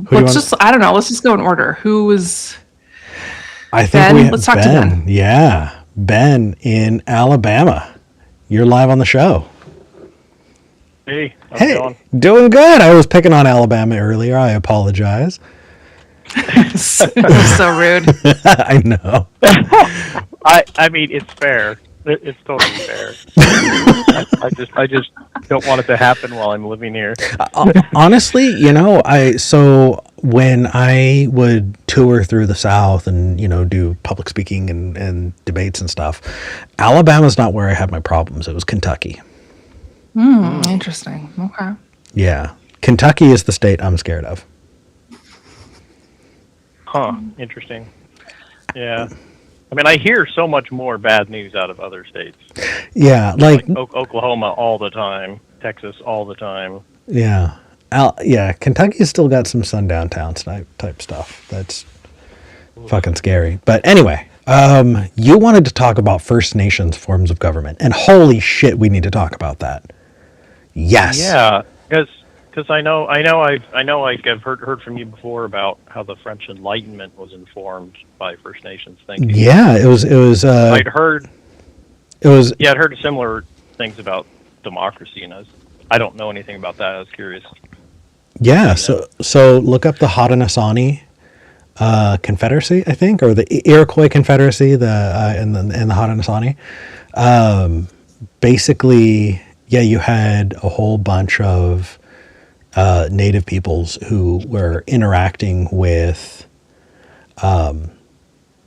Who do you I don't know, let's just go in order. Who was I think Ben? Let's talk to Ben. Yeah, Ben in Alabama. You're live on the show. Hey, how's it going? Doing good. I was picking on Alabama earlier. I apologize. It was so rude. I know. I mean, it's fair. It's totally fair. I just don't want it to happen while I'm living here. Honestly, so when I would tour through the South and, do public speaking and debates and stuff, Alabama's not where I had my problems. It was Kentucky. Interesting. Okay. Yeah. Kentucky is the state I'm scared of. Huh. Interesting. Yeah. I mean, I hear so much more bad news out of other states. Yeah. Like Oklahoma all the time, Texas all the time. Yeah. Kentucky's still got some sundown towns type stuff. That's fucking scary. But anyway, you wanted to talk about First Nations forms of government, and holy shit, we need to talk about that. Yes. Yeah, because I know I've heard from you before about how the French Enlightenment was informed by First Nations thinking. Yeah, it was. I'd heard similar things about democracy, and I don't know anything about that. I was curious. Yeah, so look up the Haudenosaunee Confederacy, I think, or the Iroquois Confederacy, and the Haudenosaunee. Basically, yeah, you had a whole bunch of native peoples who were interacting with,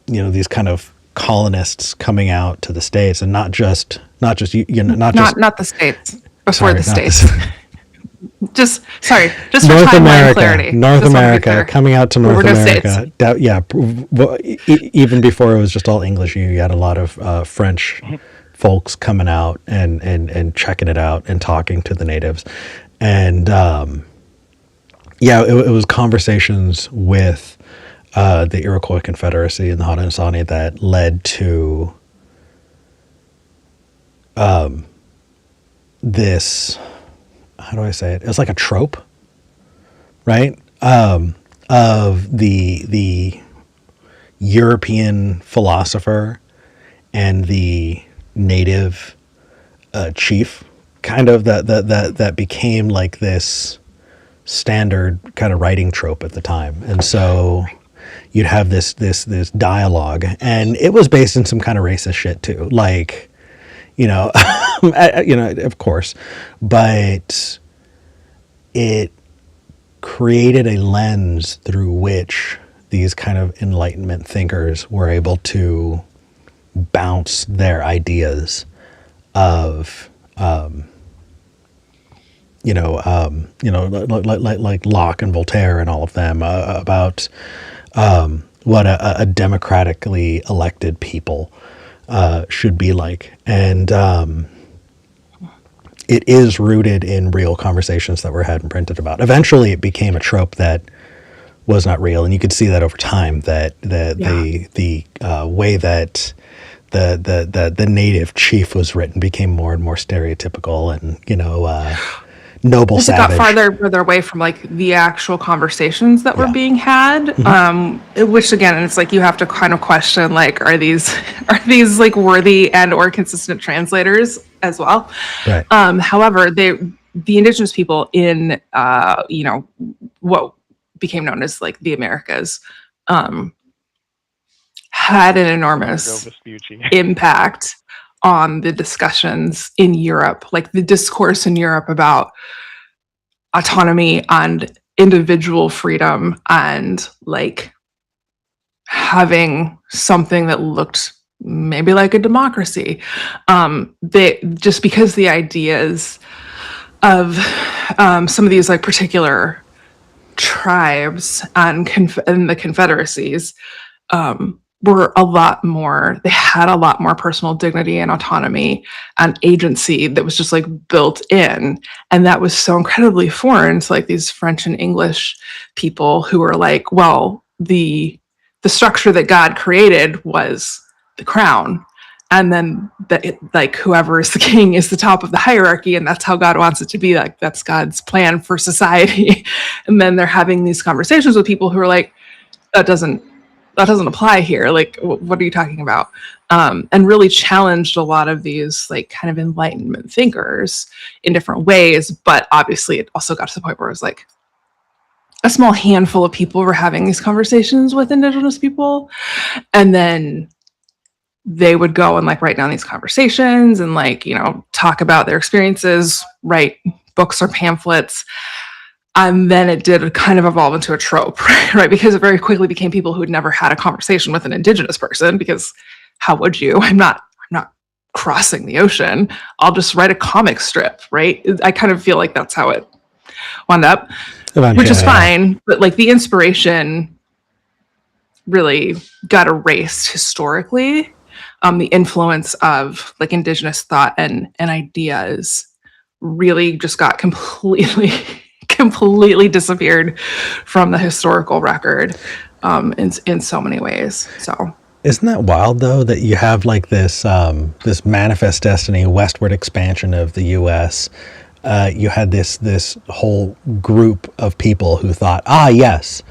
these kind of colonists coming out to the States, and not just not the states before the states. just North for timeline America, clarity. North America, coming out to North America. Even before it was just all English, you had a lot of French folks coming out and checking it out and talking to the natives. And it was conversations with the Iroquois Confederacy and the Haudenosaunee that led to this. How do I say it? It's like a trope, right? Of the European philosopher and the native chief, kind of that became like this standard kind of writing trope at the time. And so you'd have this dialogue, and it was based in some kind of racist shit too, like, of course, but it created a lens through which these kind of Enlightenment thinkers were able to bounce their ideas of, like Locke and Voltaire and all of them, about what a democratically elected people should be like. And it is rooted in real conversations that were had and printed about. Eventually, it became a trope that was not real, and you could see that over time. That the way that the native chief was written became more and more stereotypical, and noble As savage. it got further away from like the actual conversations that were being had, which again, it's like you have to kind of question, like, are these like worthy and or consistent translators as well? Right. However, the indigenous people in what became known as like the Americas had an enormous impact on the discussions in Europe, like the discourse in Europe about autonomy and individual freedom, and like having something that looked maybe like a democracy. Just because the ideas of some of these like particular tribes and the confederacies were a lot more, they had a lot more personal dignity and autonomy and agency that was just like built in. And that was so incredibly foreign to like these French and English people who were like, well, the structure that God created was the crown. And then like whoever is the king is the top of the hierarchy, and that's how God wants it to be. Like that's God's plan for society. And then they're having these conversations with people who are like, that doesn't apply here. Like, what are you talking about? And really challenged a lot of these like kind of Enlightenment thinkers in different ways. But obviously it also got to the point where it was like a small handful of people were having these conversations with Indigenous people. And then they would go and like write down these conversations and like, you know, talk about their experiences, write books or pamphlets. And then it did kind of evolve into a trope, right? Because it very quickly became people who had never had a conversation with an Indigenous person, because how would you? I'm not crossing the ocean. I'll just write a comic strip, right? I kind of feel like that's how it wound up, which is fine. But like the inspiration really got erased historically. The influence of like Indigenous thought and ideas really just got completely disappeared from the historical record in so many ways. So isn't that wild though, that you have like this this manifest destiny westward expansion of the US? You had this whole group of people who thought, yes,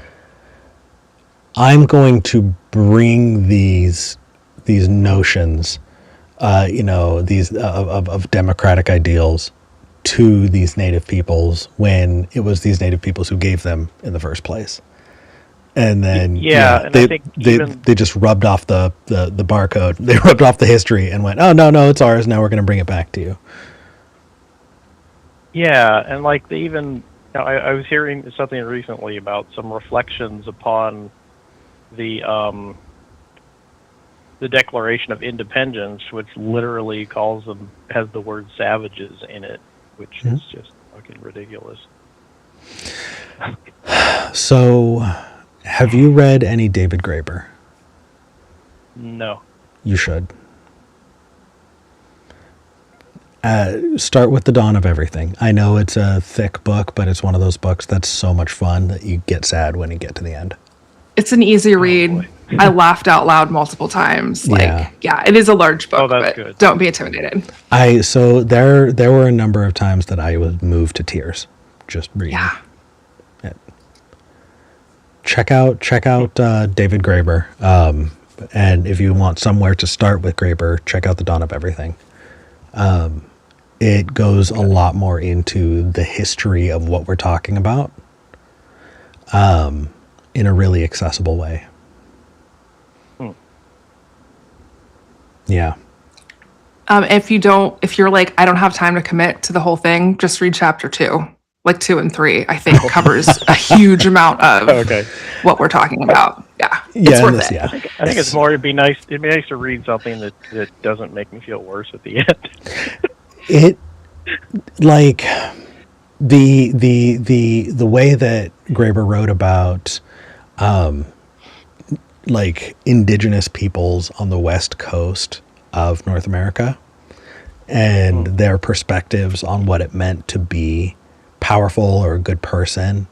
I'm going to bring these notions, these of democratic ideals to these native peoples, when it was these native peoples who gave them in the first place. And then they just rubbed off the barcode. They rubbed off the history and went, oh no, it's ours. Now we're going to bring it back to you. Yeah, and like I was hearing something recently about some reflections upon the Declaration of Independence, which literally has the word savages in it, which is just fucking ridiculous. So, have you read any David Graeber? No. You should. Start with The Dawn of Everything. I know it's a thick book, but it's one of those books that's so much fun that you get sad when you get to the end. It's an easy read. I laughed out loud multiple times. Like, yeah, it is a large book, but good. Don't be intimidated. So there were a number of times that I was moved to tears just reading. Yeah. It. Check out David Graeber. And if you want somewhere to start with Graeber, check out The Dawn of Everything. It goes a lot more into the history of what we're talking about, in a really accessible way. Yeah. If you're like, I don't have time to commit to the whole thing, just read chapter 2. Like 2 and 3, I think covers a huge amount of what we're talking about. Yeah. It's worth it. Yeah. I think it's more, it'd be nice to read something that doesn't make me feel worse at the end. It, like, the way that Graeber wrote about like indigenous peoples on the West Coast of North America and their perspectives on what it meant to be powerful or a good person,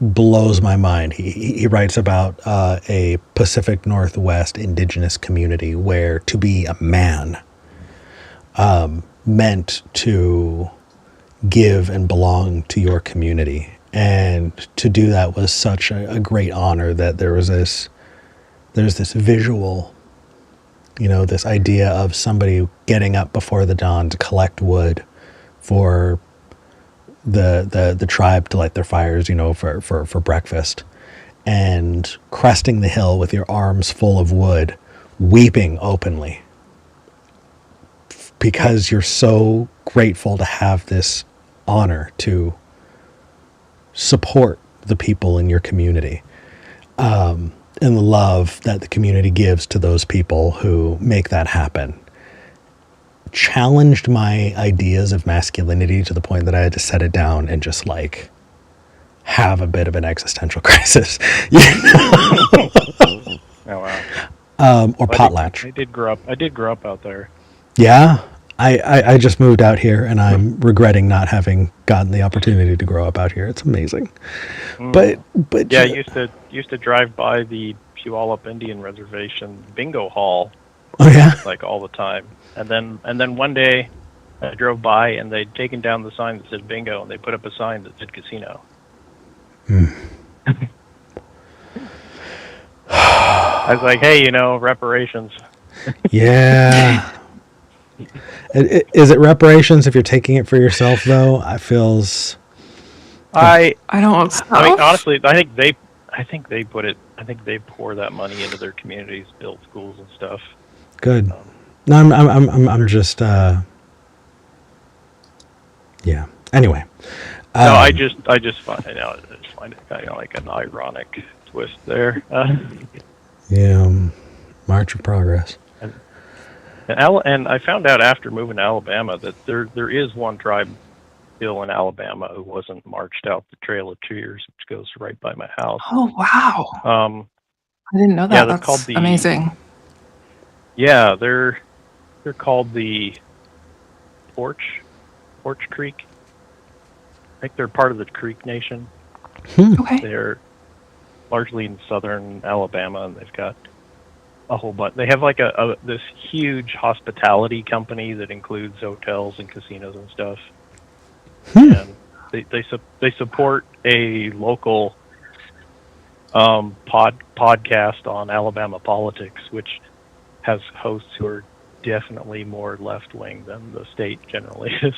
blows my mind. He writes about a Pacific Northwest indigenous community where to be a man meant to give and belong to your community. And to do that was such a great honor that there's this visual, this idea of somebody getting up before the dawn to collect wood for the tribe to light their fires, for breakfast, and cresting the hill with your arms full of wood, weeping openly because you're so grateful to have this honor to support the people in your community. and the love that the community gives to those people who make that happen challenged my ideas of masculinity to the point that I had to set it down and just like have a bit of an existential crisis, Oh wow. or potlatch. I did grow up. I did grow up out there. Yeah, I just moved out here and I'm regretting not having gotten the opportunity to grow up out here. It's amazing. But Yeah, I used to drive by the Puyallup Indian Reservation bingo hall oh yeah, like all the time. And then one day I drove by and they'd taken down the sign that said bingo and they put up a sign that said casino. I was like, hey, reparations. yeah. Is it reparations if you're taking it for yourself though? I feels I I don't know. mean, honestly, I think they put it. I think they pour that money into their communities, build schools and stuff. good. No, I'm just yeah. Anyway, No, I just find it kind of like an ironic twist there. yeah, March of Progress. And I found out after moving to Alabama that there is one tribe still in Alabama who wasn't marched out the Trail of Tears, which goes right by my house. Oh wow! I didn't know that. Yeah, they're That's called the- amazing. Yeah, they're called the Porch Creek. I think they're part of the Creek Nation. Okay. They're largely in southern Alabama, and they've got a whole bunch. They have like this huge hospitality company that includes hotels and casinos and stuff. And they support a local podcast on Alabama politics, which has hosts who are definitely more left wing than the state generally is.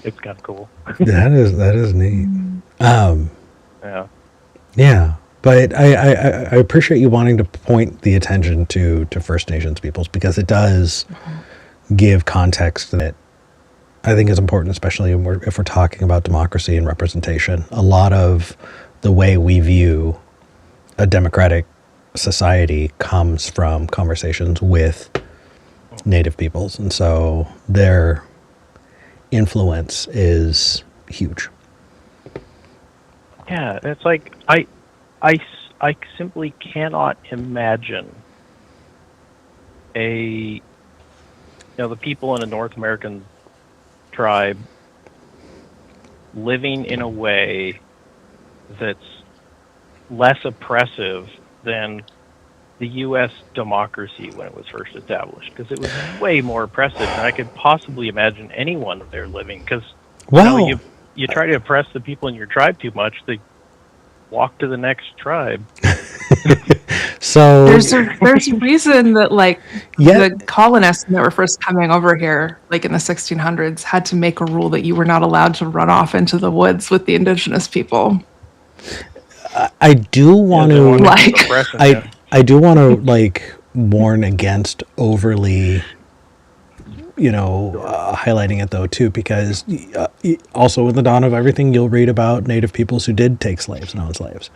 It's kind of cool. That is neat. Yeah. Yeah, but I appreciate you wanting to point the attention to First Nations peoples because it does give context that I think is important, especially if we're talking about democracy and representation. A lot of the way we view a democratic society comes from conversations with Native peoples, and so their influence is huge. Yeah, it's like I simply cannot imagine the people in a North American tribe living in a way that's less oppressive than the U.S. democracy when it was first established, because it was way more oppressive than I could possibly imagine anyone there living. Because you try to oppress the people in your tribe too much, they walk to the next tribe. So There's a reason that the colonists that were first coming over here, like in the 1600s, had to make a rule that you were not allowed to run off into the woods with the indigenous people. I do want Like- I do want to warn against overly highlighting it though too, because also in the dawn of everything you'll read about Native peoples who did take slaves and own slaves.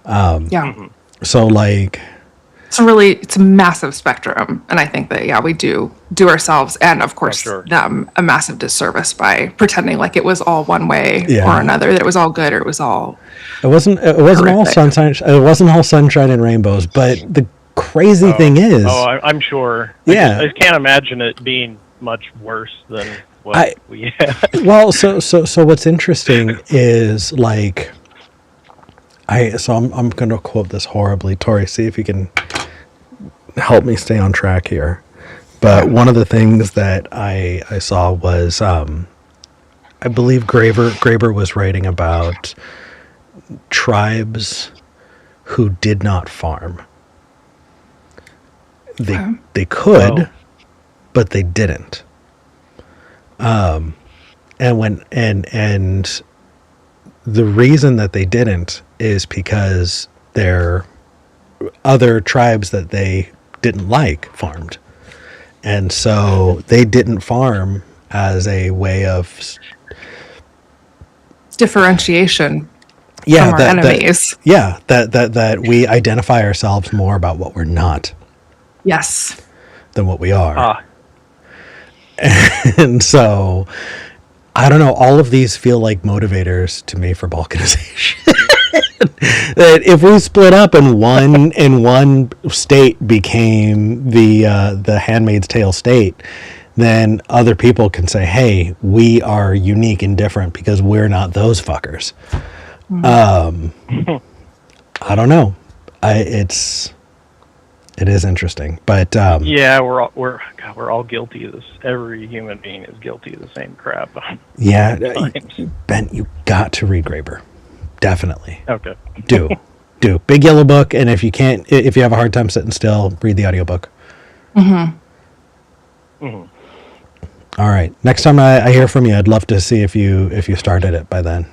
Yeah. So It's a massive spectrum, and I think that we do ourselves and of course sure. them a massive disservice by pretending like it was all one way Yeah. or another, that it was all good or it was all it wasn't all horrific. sunshine. It wasn't all sunshine and rainbows. But the crazy thing is, I'm sure. Yeah. I can't imagine it being much worse than what we had. well, so what's interesting is I'm going to quote this horribly. Tori, see if you can help me stay on track here. But one of the things that I saw was, I believe Graeber was writing about tribes who did not farm. They could, but they didn't. And the reason that they didn't is because their other tribes that they didn't like farmed. And so they didn't farm as a way of differentiation. Yeah, from our enemies. that we identify ourselves more about what we're not Yes. than what we are. Ah, And so I don't know, all of these feel like motivators to me for balkanization. That if we split up and one state became the Handmaid's Tale state, then other people can say, "Hey, we are unique and different because we're not those fuckers." I don't know. It is interesting, but yeah, we're all guilty of this. Every human being is guilty of the same crap. yeah, Times. Ben, you got to read Graeber, definitely. Okay. do Big Yellow Book, and if you have a hard time sitting still, read the audiobook. All right, next time I hear from you, I'd love to see if you started it by then.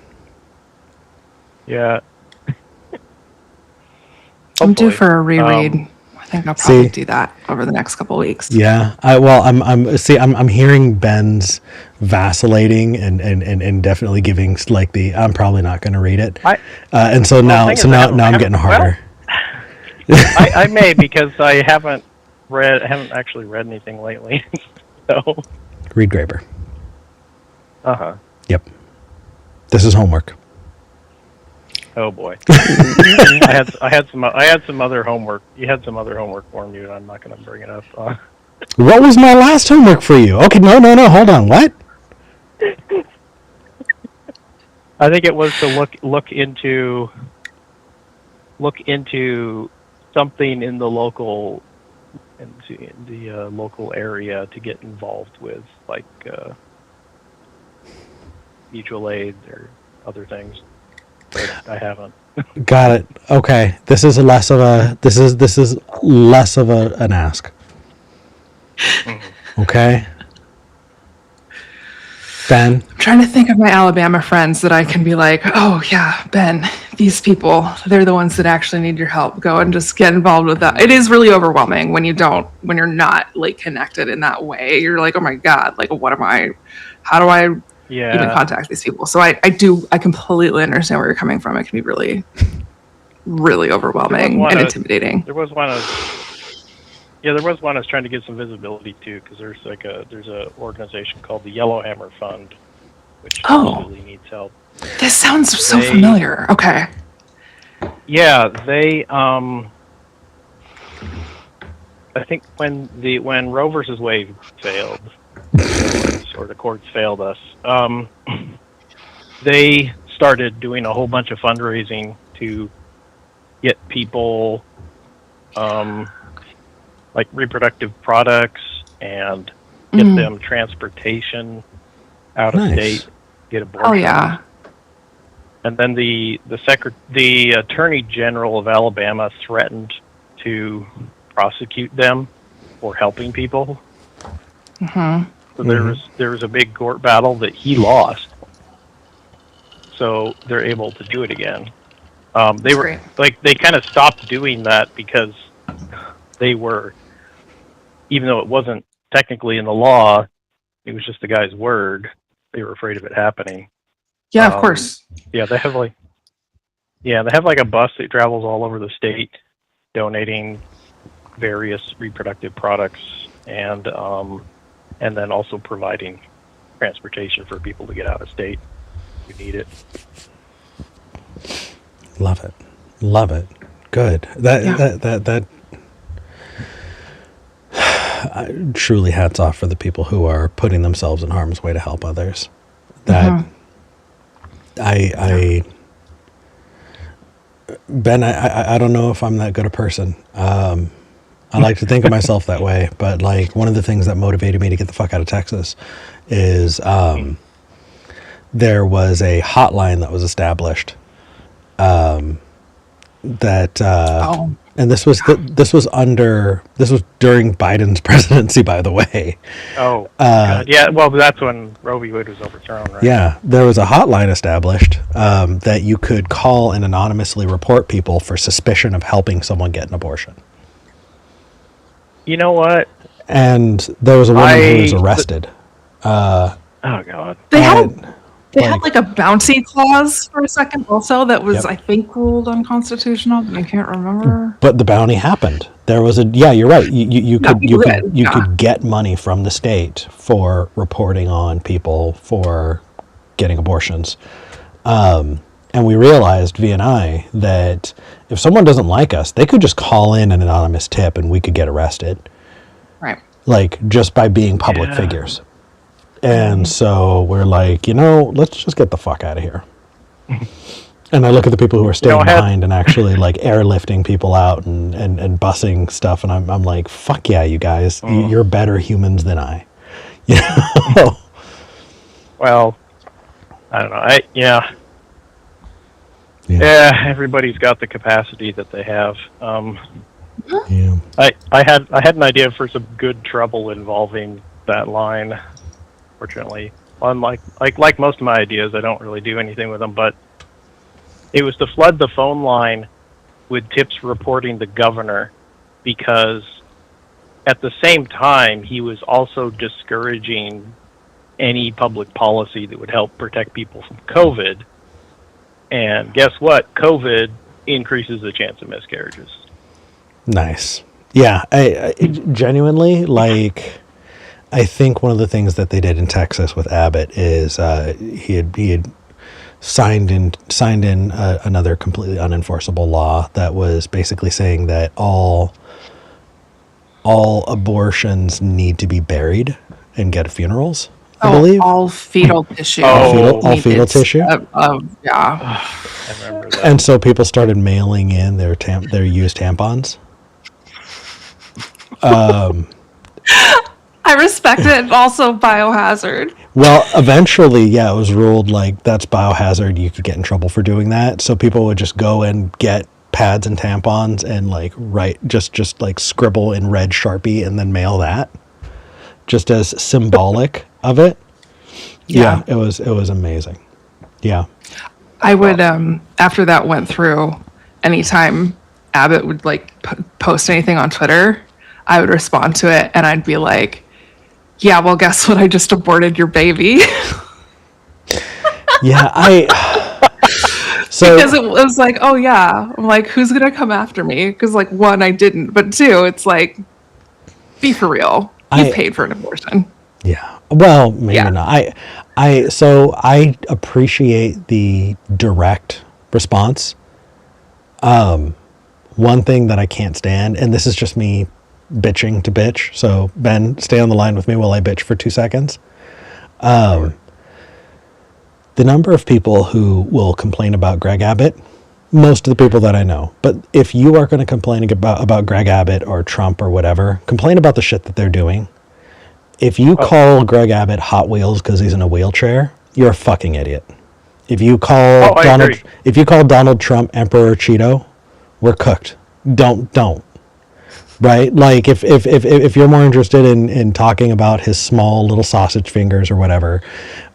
Yeah. I'm due Hopefully. for a reread. I think I'll probably See? do that over the next couple of weeks. Yeah, I'm hearing Ben's vacillating and definitely giving like the I'm probably not going to read it, and so now thing is, now I'm getting harder. I may, because I haven't actually read anything lately. So. Read Graeber. Uh-huh. Yep, this is homework. Oh boy. I had some other homework. You had some other homework for me, and I'm not going to bring it up. What was my last homework for you? Okay, no, hold on. What? I think it was to look into something in the local local area to get involved with, like mutual aid or other things. But I haven't. Got it. Okay, this is less of an ask. Okay, Ben. I'm trying to think of my Alabama friends that I can be like, oh yeah, Ben, these people, they're the ones that actually need your help. Go and just get involved with that. It is really overwhelming when you're not like connected in that way. You're like, oh my God, like how do I even contact these people? So I completely understand where you're coming from. It can be really, really overwhelming and intimidating. There was one I was trying to get some visibility to, because there's a organization called the Yellowhammer Fund, which absolutely needs help. This sounds so familiar. Okay. Yeah, they I think when Roe versus Wade failed, or the courts failed us, they started doing a whole bunch of fundraising to get people like reproductive products and get them transportation out of state, get abortion. Oh yeah. And then the Attorney General of Alabama threatened to prosecute them for helping people. So there was a big court battle that he lost. So they're able to do it again. They kind of stopped doing that because they were, even though it wasn't technically in the law, it was just the guy's word. They were afraid of it happening. Yeah, of course. Yeah, they have like a bus that travels all over the state, donating various reproductive products, and then also providing transportation for people to get out of state who need it. Love it. Good. That truly hats off for the people who are putting themselves in harm's way to help others. Ben, I don't know if I'm that good a person. I like to think of myself that way, but like one of the things that motivated me to get the fuck out of Texas is there was a hotline that was established and this was during Biden's presidency, by the way. Oh, God. Yeah. Well, that's when Roe v. Wade was overthrown, right? Yeah, there was a hotline established that you could call and anonymously report people for suspicion of helping someone get an abortion. You know what? And there was a woman who was arrested. Oh God. They had They had like a bouncy clause for a second also that was, I think, ruled unconstitutional, but I can't remember. But the bounty happened. There was you're right. You Yeah, could get money from the state for reporting on people for getting abortions. And we realized, V and I, that if someone doesn't like us, they could just call in an anonymous tip and we could get arrested. Right. Like, just by being public figures. And so we're like, let's just get the fuck out of here. And I look at the people who are staying behind and actually like airlifting people out and busing stuff. And I'm like, fuck yeah, you guys, you're better humans than I. Well, I don't know. Yeah, everybody's got the capacity that they have. Yeah. I had an idea for some good trouble involving that line. Fortunately, unlike like most of my ideas, I don't really do anything with them. But it was to flood the phone line with tips reporting the governor, because at the same time he was also discouraging any public policy that would help protect people from COVID. And guess what? COVID increases the chance of miscarriages. Nice. Yeah, I genuinely, like, I think one of the things that they did in Texas with Abbott is he had signed in another completely unenforceable law that was basically saying that all abortions need to be buried and get funerals. I believe all fetal tissue. All fetal tissue. Yeah. I remember that. And so people started mailing in their used tampons. I respect it. Also biohazard. Well, eventually, it was ruled like that's biohazard. You could get in trouble for doing that. So people would just go and get pads and tampons and like write, just like scribble in red Sharpie and then mail that, just as symbolic of it. Yeah, it was amazing. Yeah. I would, after that went through, anytime Abbott would like post anything on Twitter, I would respond to it and I'd be like, yeah, well, guess what? I just aborted your baby. So because it was like, oh yeah, I'm like, who's gonna come after me? Because like, one, I didn't, but two, it's like, be for real. You paid for an abortion. Yeah. Well, maybe not. I appreciate the direct response. One thing that I can't stand, and this is just me bitching to bitch. So Ben, stay on the line with me while I bitch for 2 seconds. The number of people who will complain about Greg Abbott, most of the people that I know, but if you are going to complain about Greg Abbott or Trump or whatever, complain about the shit that they're doing. If you call Greg Abbott Hot Wheels because he's in a wheelchair, you're a fucking idiot. If you call Donald Trump Emperor Cheeto, we're cooked. Don't. Right? Like if you're more interested in talking about his small little sausage fingers or whatever,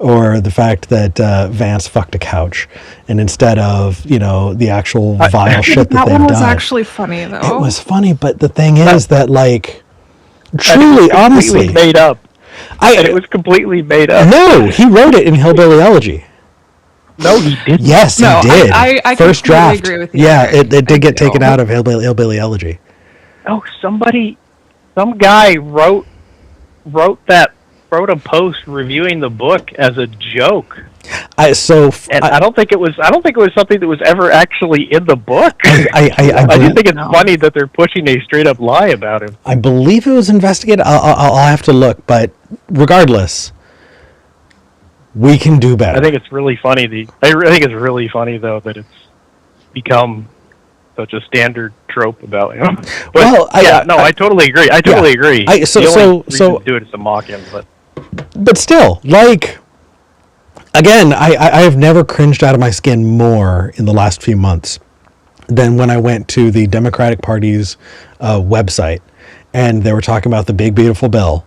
or the fact that Vance fucked a couch, and instead of the actual vile shit that they've done, was actually funny though. It was funny, but the thing is that like truly, honestly, made up. It was completely made up. No, he wrote it in Hillbilly Elegy. No, he didn't. Yes, he did. I First draft. Agree with you. Yeah, it did get taken out of Hillbilly Elegy. Oh, some guy wrote a post reviewing the book as a joke. I don't think it was something that was ever actually in the book. I just think it's funny that they're pushing a straight up lie about him. I believe it was investigated. I'll have to look, but regardless, we can do better. I think it's really funny. I think it's really funny though that it's become such a standard trope about him. But, I totally agree. I totally agree. The only reason to do it is to mock him, but still, like, again, I have never cringed out of my skin more in the last few months than when I went to the Democratic Party's website and they were talking about the big beautiful bill,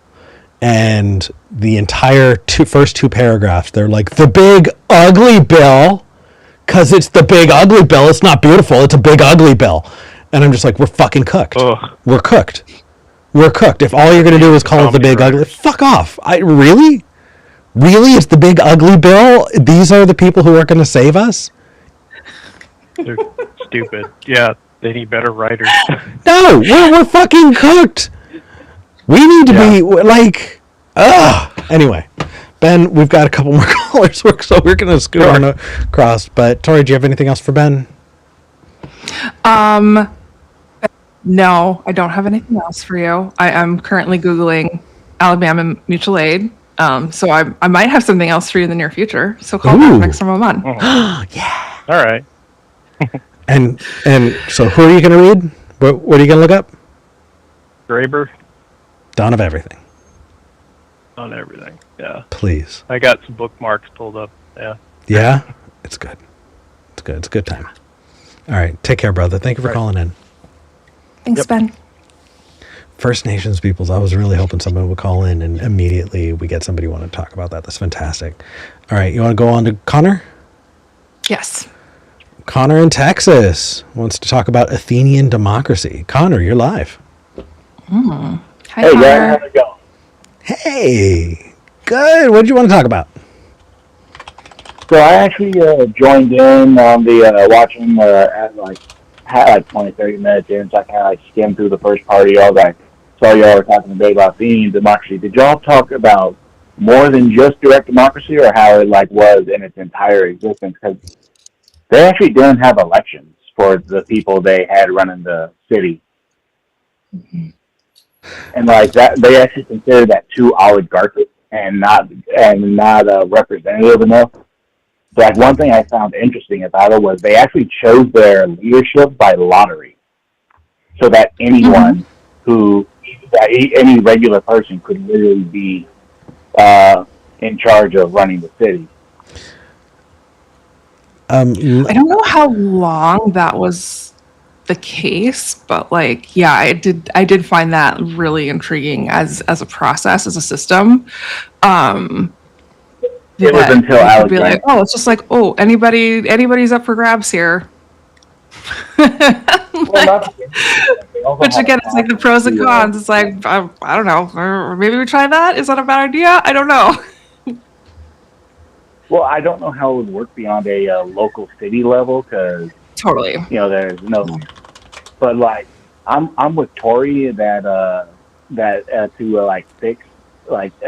and the entire first two paragraphs, they're like, the big ugly bill. Because it's the big ugly bill. It's not beautiful. It's a big ugly bill. And I'm just like, we're fucking cooked. Ugh. We're cooked. If all you're going to do is call it the big ugly, fuck off. Really? Really? It's the big ugly bill? These are the people who are going to save us? They're stupid. Yeah, they need better writers. No, we're fucking cooked. We need to be like, ugh. Anyway, Ben, we've got a couple more callers, so we're going to scoot on across. But Tori, do you have anything else for Ben? No, I don't have anything else for you. I am currently Googling Alabama mutual aid. So I might have something else for you in the near future. So call back next time I'm on. Yeah. All right. And so who are you going to read? What are you going to look up? Graber Dawn of Everything. on everything. Yeah. Please. I got some bookmarks pulled up. Yeah. Yeah? It's good. It's good. It's a good time. All right. Take care, brother. Thank you for calling in. Thanks, Ben. First Nations peoples, I was really hoping someone would call in and immediately we get somebody who want to talk about that. That's fantastic. All right. You want to go on to Connor? Yes. Connor in Texas wants to talk about Athenian democracy. Connor, you're live. Hi, Hey, Connor. guys, how's it going? Hey. Good. What did you want to talk about? So I actually joined in on the watching at had like 20, 30 minutes in, so I kind of like skimmed through the first part of y'all. I saw y'all were talking a bit about Athenian democracy. Did y'all talk about more than just direct democracy, or how it like was in its entire existence? Because they actually didn't have elections for the people they had running the city, and like that they actually considered that too oligarchic and not representative enough. Like one thing I found interesting about it was they actually chose their leadership by lottery, so that anyone any regular person could literally be in charge of running the city. I don't know how long that was the case, but like, yeah, I did find that really intriguing as a process, as a system. It was until I would be Alexander. like, oh, it's just like, oh, anybody's up for grabs here. Which again, it's like the pros and cons. It's like, I don't know, or maybe we try that. Is that a bad idea? I don't know. Well, I don't know how it would work beyond a local city level, because Totally. there's no. But like, I'm with Tori that to like fix like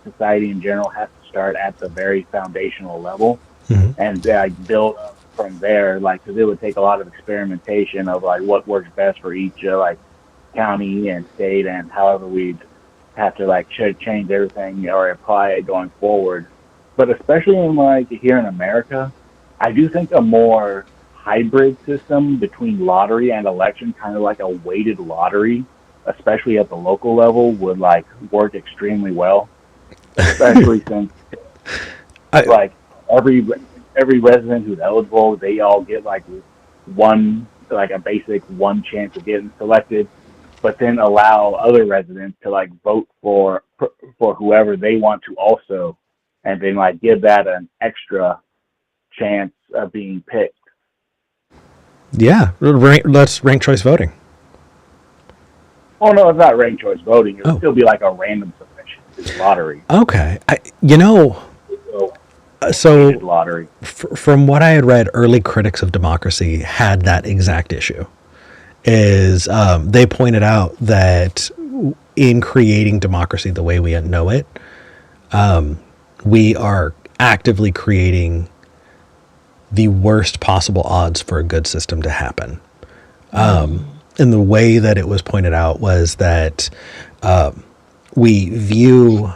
society in general has to start at the very foundational level, and like build up from there. Like, because it would take a lot of experimentation of like what works best for each like county and state, and however we'd have to like change everything or apply it going forward. But especially in like here in America, I do think a more hybrid system between lottery and election, kind of like a weighted lottery, especially at the local level, would like work extremely well. Especially since like every resident who's eligible, they all get like a basic one chance of getting selected, but then allow other residents to like vote for whoever they want to also, and then like give that an extra chance of being picked. Yeah. Let's rank choice voting. Oh no, it's not ranked choice voting. It would still be like a random submission. It's lottery. Okay. So lottery. From what I had read, early critics of democracy had that exact issue. Is they pointed out that in creating democracy the way we know it, we are actively creating the worst possible odds for a good system to happen. And the way that it was pointed out was that we view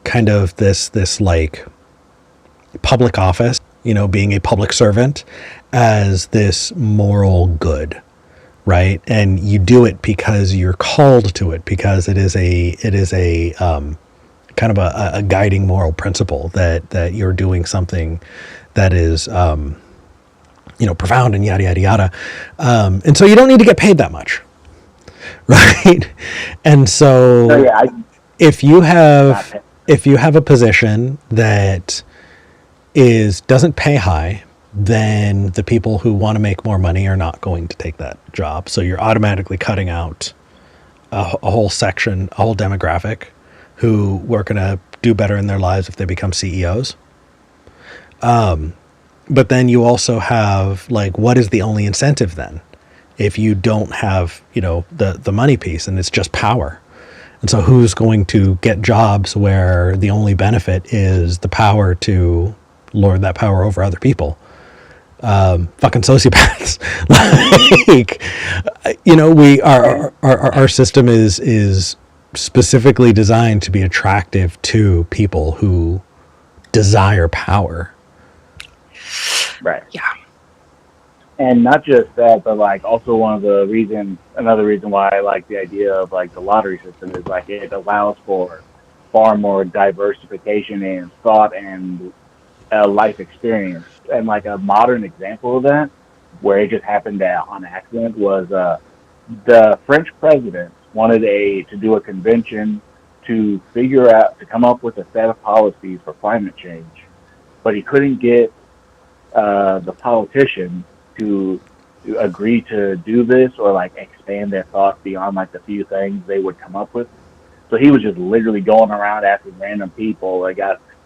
kind of this like public office, being a public servant, as this moral good, right? And you do it because you're called to it, because it is a kind of a guiding moral principle that you're doing something that is profound and yada yada yada, and so you don't need to get paid that much, right? And so if you have a position that doesn't pay high, then the people who want to make more money are not going to take that job. So you're automatically cutting out a whole section, a whole demographic who were going to do better in their lives if they become CEOs. But then you also have, like, what is the only incentive then? If you don't have, the money piece and it's just power. And so who's going to get jobs where the only benefit is the power to lord that power over other people? Fucking sociopaths. Like, our system is specifically designed to be attractive to people who desire power. Right. Yeah. And not just that, but like also another reason why I like the idea of like the lottery system is like it allows for far more diversification in thought and life experience. And like a modern example of that, where it just happened on accident, was the French president wanted to do a convention to come up with a set of policies for climate change, but he couldn't get the politicians to agree to do this or like expand their thoughts beyond like the few things they would come up with. So he was just literally going around asking random people,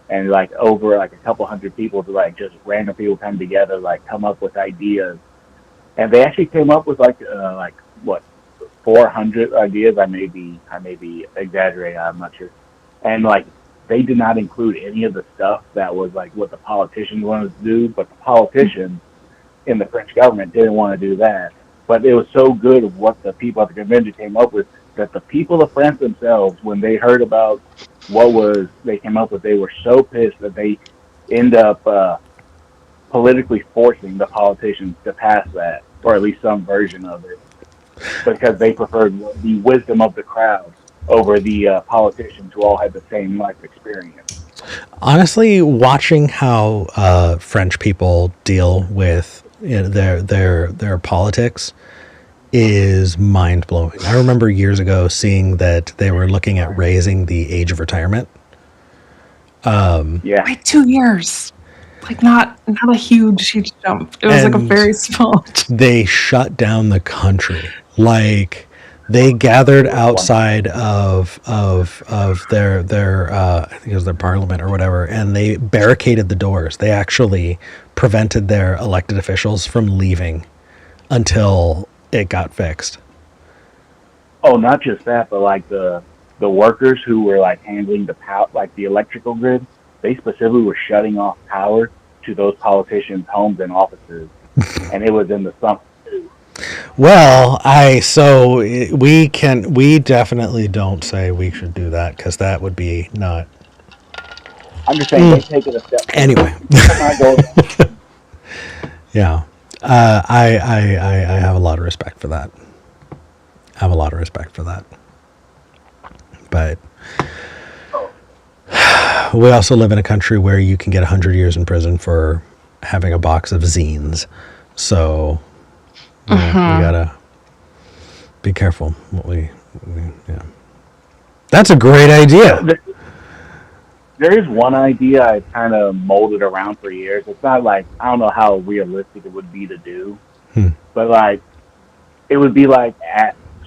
and like over like a couple hundred people to like just random people come together, like come up with ideas. And they actually came up with like what, 400 ideas. I may be exaggerating, I'm not sure. And like they did not include any of the stuff that was like what the politicians wanted to do, but the politicians in the French government didn't want to do that. But it was so good of what the people at the convention came up with that the people of France themselves, when they heard about they came up with, they were so pissed that they end up politically forcing the politicians to pass that, or at least some version of it, because they preferred the wisdom of the crowd over the politicians who all had the same life experience. Honestly, watching how French people deal with their politics is mind-blowing. I remember years ago seeing that they were looking at raising the age of retirement. Yeah. By 2 years. Like not a huge jump. It was like a very small jump. They shut down the country. Like, they gathered outside of their I think it was their parliament or whatever, and they barricaded the doors. They actually prevented their elected officials from leaving until it got fixed. Oh, not just that, but like the workers who were like handling the power, like the electrical grid, they specifically were shutting off power to those politicians' homes and offices, and it was in the summer too. Well, we definitely don't say we should do that, because that would be not. I'm just saying they take it a step. Anyway. Yeah. I have a lot of respect for that. But we also live in a country where you can get 100 years in prison for having a box of zines. So we gotta be careful what we yeah. That's a great idea. There is one idea I've kind of molded around for years. It's not like, I don't know how realistic it would be to do, but like, it would be like,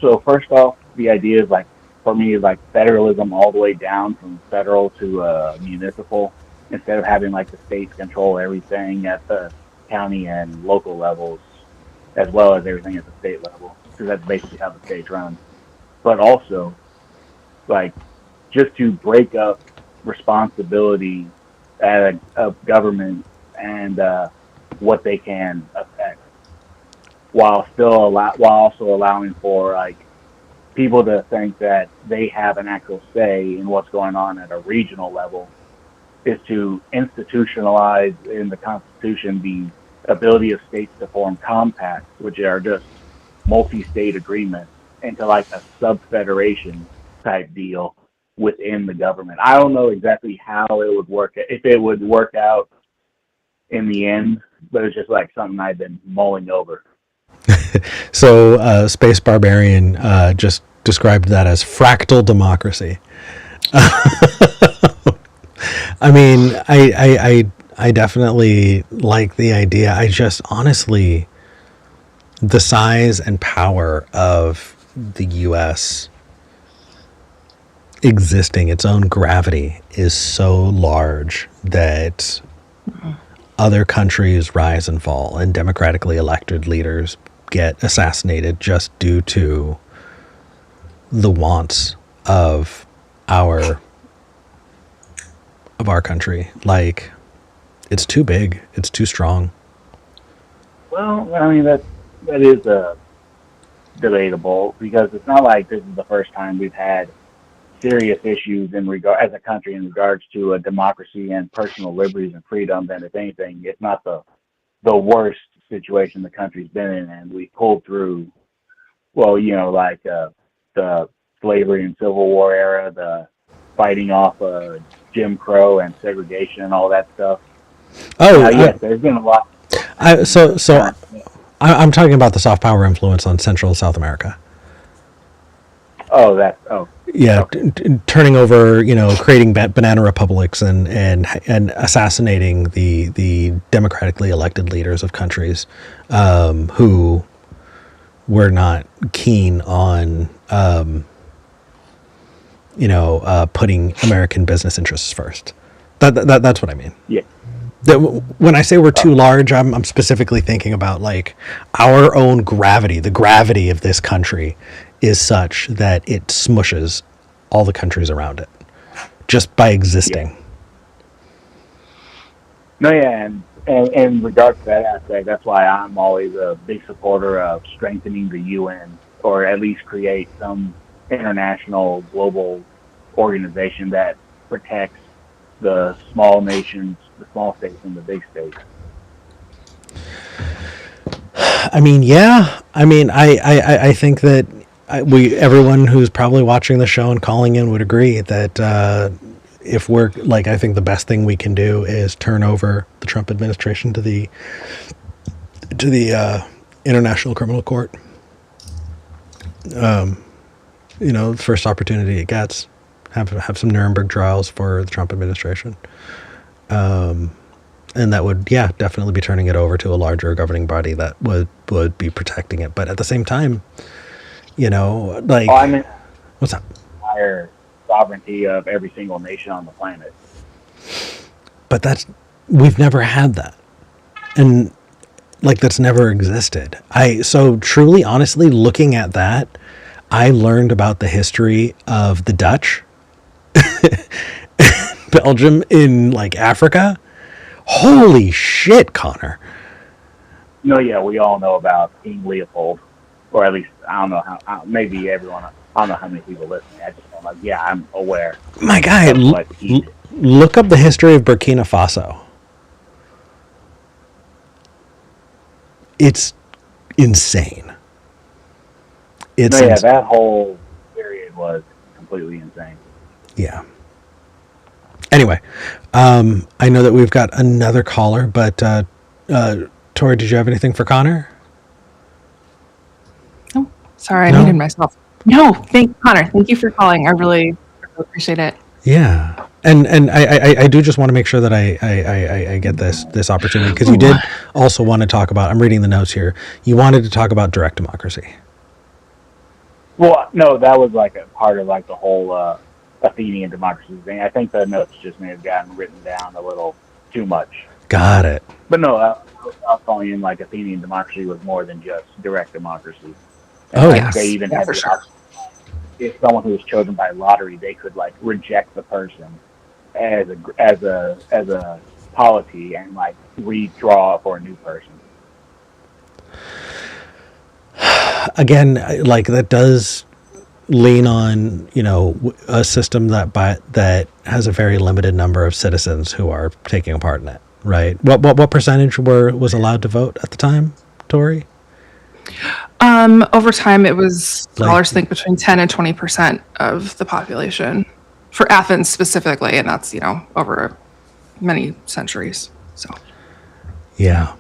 so first off, the idea is like, for me, is like federalism all the way down from federal to municipal, instead of having like the states control everything at the county and local levels, as well as everything at the state level, because that's basically how the states run. But also, like, just to break up responsibility at a government and what they can affect, while also allowing for like people to think that they have an actual say in what's going on at a regional level, is to institutionalize in the Constitution the ability of states to form compacts, which are just multi-state agreements, into like a sub-federation type deal within the government. I don't know exactly how it would work, if it would work out in the end, but it's just like something I've been mulling over. So Space Barbarian just described that as fractal democracy. I mean, I definitely like the idea. I just honestly, the size and power of the U.S., existing, its own gravity is so large that other countries rise and fall, and democratically elected leaders get assassinated just due to the wants of our country. Like, it's too big, it's too strong. Well, I mean that is debatable because it's not like this is the first time we've had serious issues in regard as a country in regards to a democracy and personal liberties and freedoms. And if anything, it's not the worst situation the country's been in, and we pulled through. Well, like the slavery and Civil War era, the fighting off Jim Crow and segregation and all that stuff. Oh, yes, there's been a lot. I'm talking about the soft power influence on Central and South America. Yeah, Okay. turning over, creating banana republics and assassinating the democratically elected leaders of countries who were not keen on putting American business interests first. That's what I mean. Yeah. When I say we're too large, I'm specifically thinking about like our own gravity. The gravity of this country is such that it smushes all the countries around it just by existing. Yeah. No, yeah, and in regards to that aspect, that's why I'm always a big supporter of strengthening the UN, or at least create some international global organization that protects the small nations, the small states, and the big states. I mean, yeah. I mean, I think that everyone who's probably watching the show and calling in would agree that if we're like, I think the best thing we can do is turn over the Trump administration to the International Criminal Court. First opportunity it gets, have some Nuremberg trials for the Trump administration. And that would, definitely be turning it over to a larger governing body that would be protecting it. But at the same time, what's up? Entire sovereignty of every single nation on the planet. But we've never had that. And that's never existed. So truly, honestly, looking at that, I learned about the history of the Dutch, Belgium in Africa. Holy shit, Connor. No, yeah, we all know about King Leopold, or at least I don't know how. Maybe everyone. I don't know how many people listening. I just I'm aware. My guy, look up the history of Burkina Faso. It's insane. That whole period was completely insane. Yeah. Anyway, I know that we've got another caller, but Tori, did you have anything for Connor? Oh, sorry, I muted myself. No, Connor. Thank you for calling. I really appreciate it. Yeah, and I do just want to make sure that I get this opportunity, because you did also want to talk about. I'm reading the notes here. You wanted to talk about direct democracy. Well, no, that was a part of the whole Athenian democracy thing. I think the notes just may have gotten written down a little too much. Got it. But no, I was calling in Athenian democracy was more than just direct democracy. And yes. They even had the option. If someone who was chosen by lottery, they could reject the person as a polity and redraw for a new person. Again, that does lean on a system that has a very limited number of citizens who are taking a part in it, right? What percentage was allowed to vote at the time, Tori? Over time, it was scholars think between 10 and 20% of the population for Athens specifically, and that's over many centuries. So, yeah.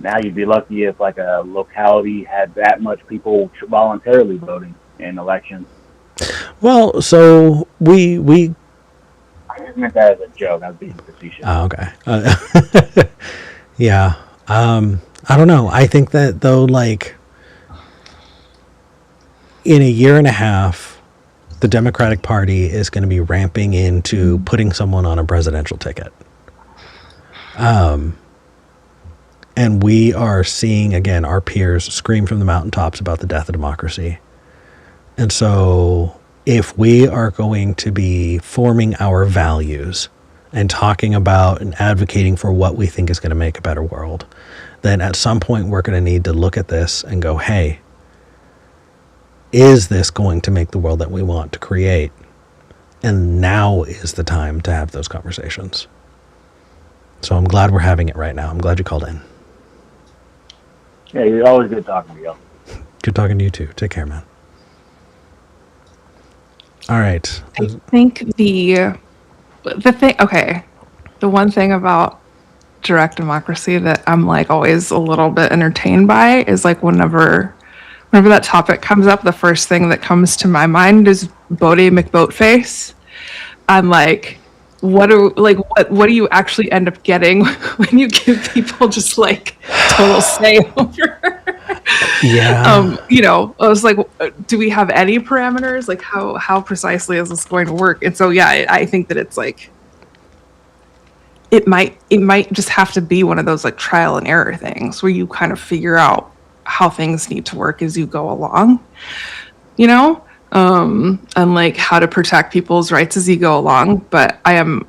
Now you'd be lucky if a locality had that much people voluntarily voting in elections. Well, so we I just meant that as a joke. I was being facetious. Oh, okay. Yeah. I don't know. I think that though, in a year and a half, the Democratic Party is going to be ramping into putting someone on a presidential ticket. And we are seeing, again, our peers scream from the mountaintops about the death of democracy. And so if we are going to be forming our values and talking about and advocating for what we think is going to make a better world, then at some point we're going to need to look at this and go, hey, is this going to make the world that we want to create? And now is the time to have those conversations. So I'm glad we're having it right now. I'm glad you called in. Yeah, you're always good talking to you. Good talking to you too. Take care, man. All right. I think the thing, okay, the one thing about direct democracy that I'm like always a little bit entertained by is like whenever that topic comes up, the first thing that comes to my mind is Bodie McBoatface. I'm like, what do you actually end up getting when you give people just like total say over? Yeah. I was like, do we have any parameters? Like how precisely is this going to work? And so, yeah, I think that it's like, it might just have to be one of those like trial and error things where you kind of figure out how things need to work as you go along, and like how to protect people's rights as you go along. But I am,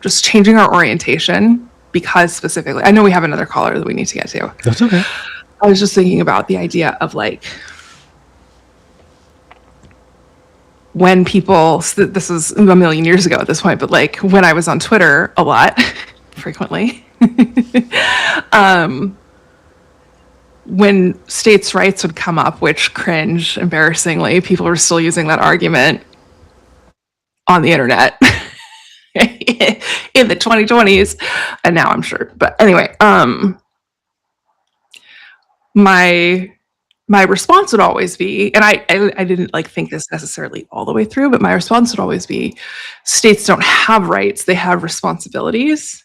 just changing our orientation because specifically, I know we have another caller that we need to get to. That's okay. I was just thinking about the idea of like, when people, this is a million years ago at this point, but like when I was on Twitter a lot, frequently, when states' rights would come up, which cringe, embarrassingly, people were still using that argument on the internet in the 2020s, and now I'm sure. But anyway, my response would always be, and I didn't like think this necessarily all the way through, but my response would always be, states don't have rights, they have responsibilities.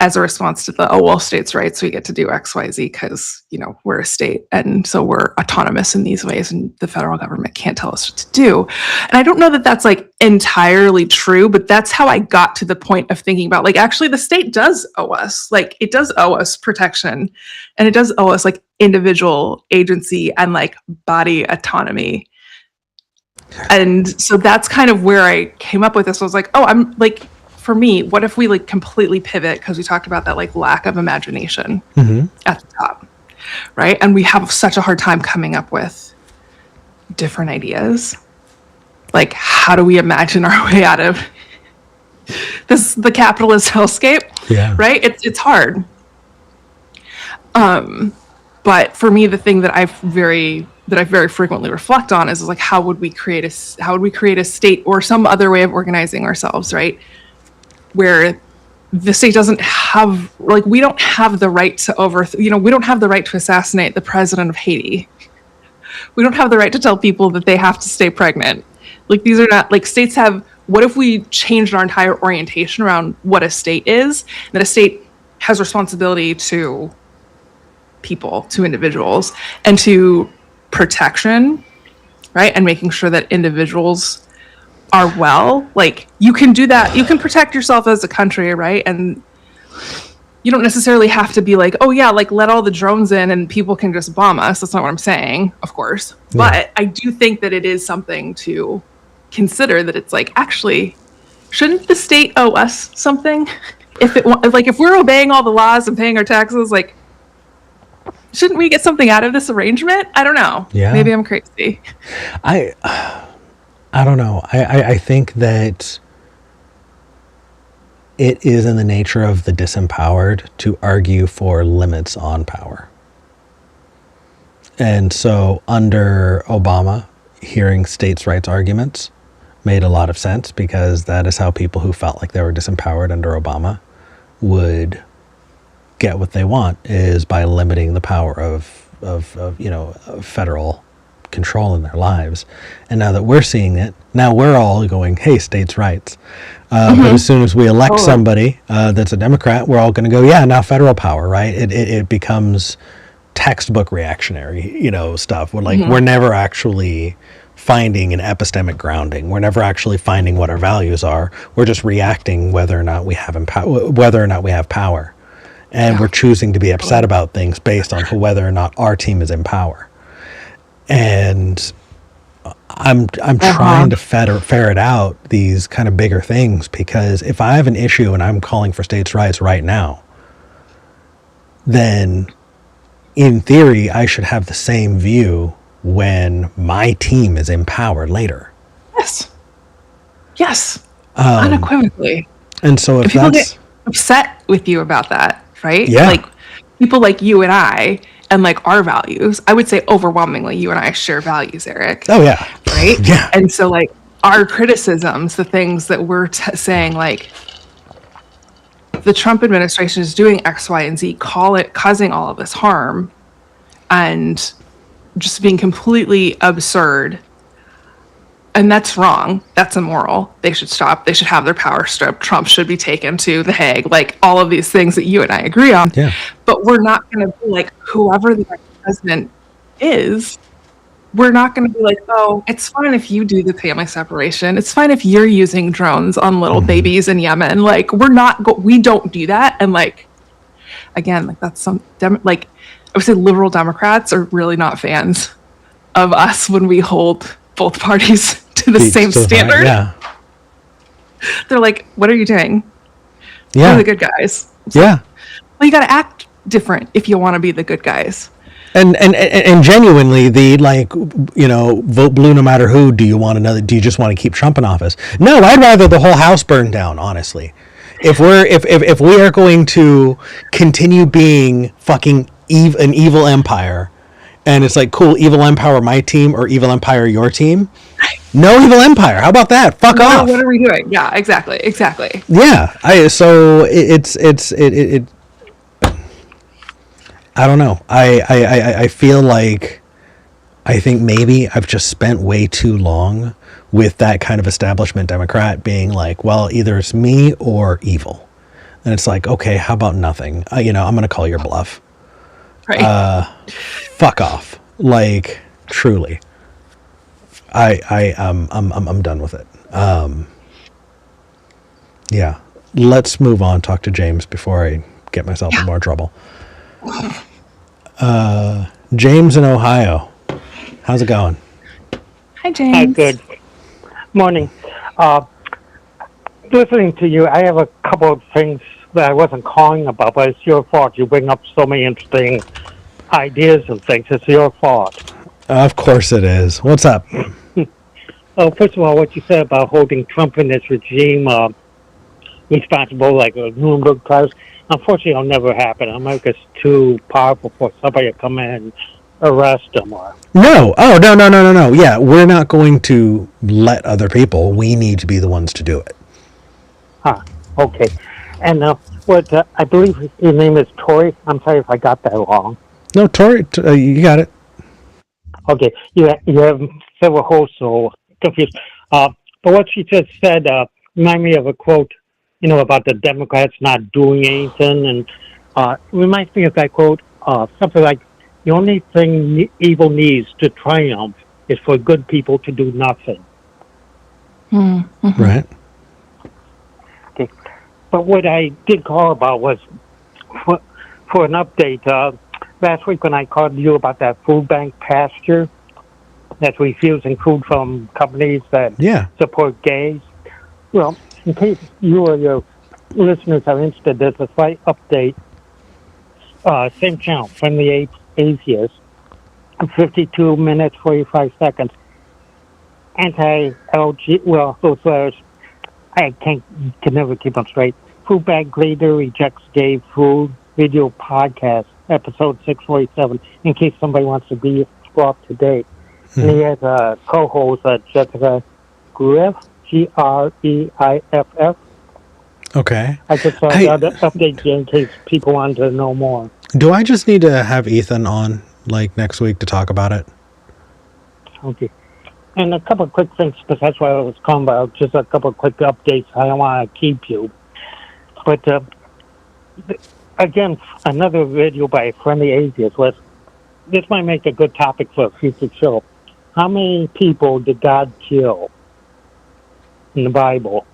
As a response to states' rights, we get to do X, Y, Z because, we're a state. And so we're autonomous in these ways and the federal government can't tell us what to do. And I don't know that that's like entirely true, but that's how I got to the point of thinking about like, actually the state does owe us, like it does owe us protection and it does owe us like individual agency and like body autonomy. And so that's kind of where I came up with this. I was like, I'm like, for me, what if we like completely pivot because we talked about that like lack of imagination at the top, right? And we have such a hard time coming up with different ideas. Like, how do we imagine our way out of the capitalist hellscape? Yeah. Right? It's hard. But for me, the thing that I very frequently reflect on is like, how would we create a state or some other way of organizing ourselves, right? Where the state doesn't have, like, we don't have the right to we don't have the right to assassinate the president of Haiti. We don't have the right to tell people that they have to stay pregnant. Like, these are not, like, states have, what if we changed our entire orientation around what a state is, that a state has responsibility to people, to individuals, and to protection, right? And making sure that individuals are well, like you can do that. You can protect yourself as a country, right? And you don't necessarily have to be like, oh yeah, like let all the drones in and people can just bomb us. That's not what I'm saying, of course. Yeah. But I do think that it is something to consider, that it's like, actually, shouldn't the state owe us something? If we're obeying all the laws and paying our taxes, like, shouldn't we get something out of this arrangement? I don't know. Yeah. Maybe I'm crazy. I don't know. I think that it is in the nature of the disempowered to argue for limits on power. And so under Obama, hearing states' rights arguments made a lot of sense, because that is how people who felt like they were disempowered under Obama would get what they want, is by limiting the power of federal control in their lives. And now that we're seeing it, now we're all going, hey, states' rights. But as soon as we elect somebody that's a Democrat, we're all going to go, yeah, now federal power, right? It becomes textbook reactionary, stuff. We're like, we're never actually finding an epistemic grounding. We're never actually finding what our values are. We're just reacting whether or not we have power. And we're choosing to be upset about things based on whether or not our team is in power. And I'm trying to ferret out these kind of bigger things, because if I have an issue and I'm calling for states' rights right now, then in theory I should have the same view when my team is in power later. Yes. Unequivocally. And so if people that's get upset with you about that, right? Yeah. Like people like you and I, and like our values, I would say overwhelmingly you and I share values, Eric. Oh yeah. Right? Yeah. And so like our criticisms, the things that we're saying, like the Trump administration is doing X, Y, and Z, causing all of this harm and just being completely absurd. And that's wrong. That's immoral. They should stop. They should have their power stripped. Trump should be taken to The Hague. Like all of these things that you and I agree on. Yeah. But we're not going to be like whoever the next president is. We're not going to be like, oh, it's fine if you do the family separation. It's fine if you're using drones on little babies in Yemen. Like we don't do that. And like, again, like that's like I would say liberal Democrats are really not fans of us when we hold both parties to the same standard. Yeah. They're like, what are you doing? Yeah. We're the good guys. Yeah. Well, you got to act different if you want to be the good guys. And genuinely, the like, you know, vote blue no matter who. Do you just want to keep Trump in office? No, I'd rather the whole house burn down, honestly. If we are going to continue being fucking an evil empire, and it's like, cool, evil empire my team or evil empire your team, no evil empire. How about that? Fuck off. What are we doing? Yeah, exactly. Yeah, I don't know. I feel like I think maybe I've just spent way too long with that kind of establishment Democrat being like, well, either it's me or evil. And it's like, okay, how about nothing? I'm going to call your bluff. Right. Fuck off. Like, truly. I'm done with it. Yeah. Let's move on. Talk to James before I get myself in more trouble. James in Ohio. How's it going? Hi, James. Hi, good morning. Listening to you, I have a couple of things that I wasn't calling about, but it's your fault. You bring up so many interesting ideas and things. It's your fault. Of course it is. What's up? Oh, first of all, what you said about holding Trump and his regime responsible, like a Nuremberg trials, unfortunately, it'll never happen. America's too powerful for somebody to come in and arrest them. No. Oh, no. Yeah, we're not going to let other people. We need to be the ones to do it. Okay. And I believe your name is Tori. I'm sorry if I got that wrong. No, Tori, you got it. Okay. You have several hosts, so confused. But what she just said reminded me of a quote, about the Democrats not doing anything. And reminds me of that quote, something like, the only thing evil needs to triumph is for good people to do nothing. Mm-hmm. Right. Okay. But what I did call about was for an update. Last week when I called you about that food bank pasture that's refusing food from companies that support gays. Well, in case you or your listeners are interested, there's a slight update. Same channel, Friendly Atheist, 52 minutes, 45 seconds. Anti-LG, well, those letters, I can never keep them straight. Food bank leader rejects gay food video podcast, episode 647, in case somebody wants to be up to date. And he has a co-host, Jessica Griff, Greiff. Okay. I just thought I'd update you in case people wanted to know more. Do I just need to have Ethan on, like, next week to talk about it? Okay. And a couple of quick things, because that's what I was calling about, just a couple of quick updates. I don't want to keep you. But, again, another video by a Friendly Atheist was, this might make a good topic for a future show. how many people did God kill in the Bible?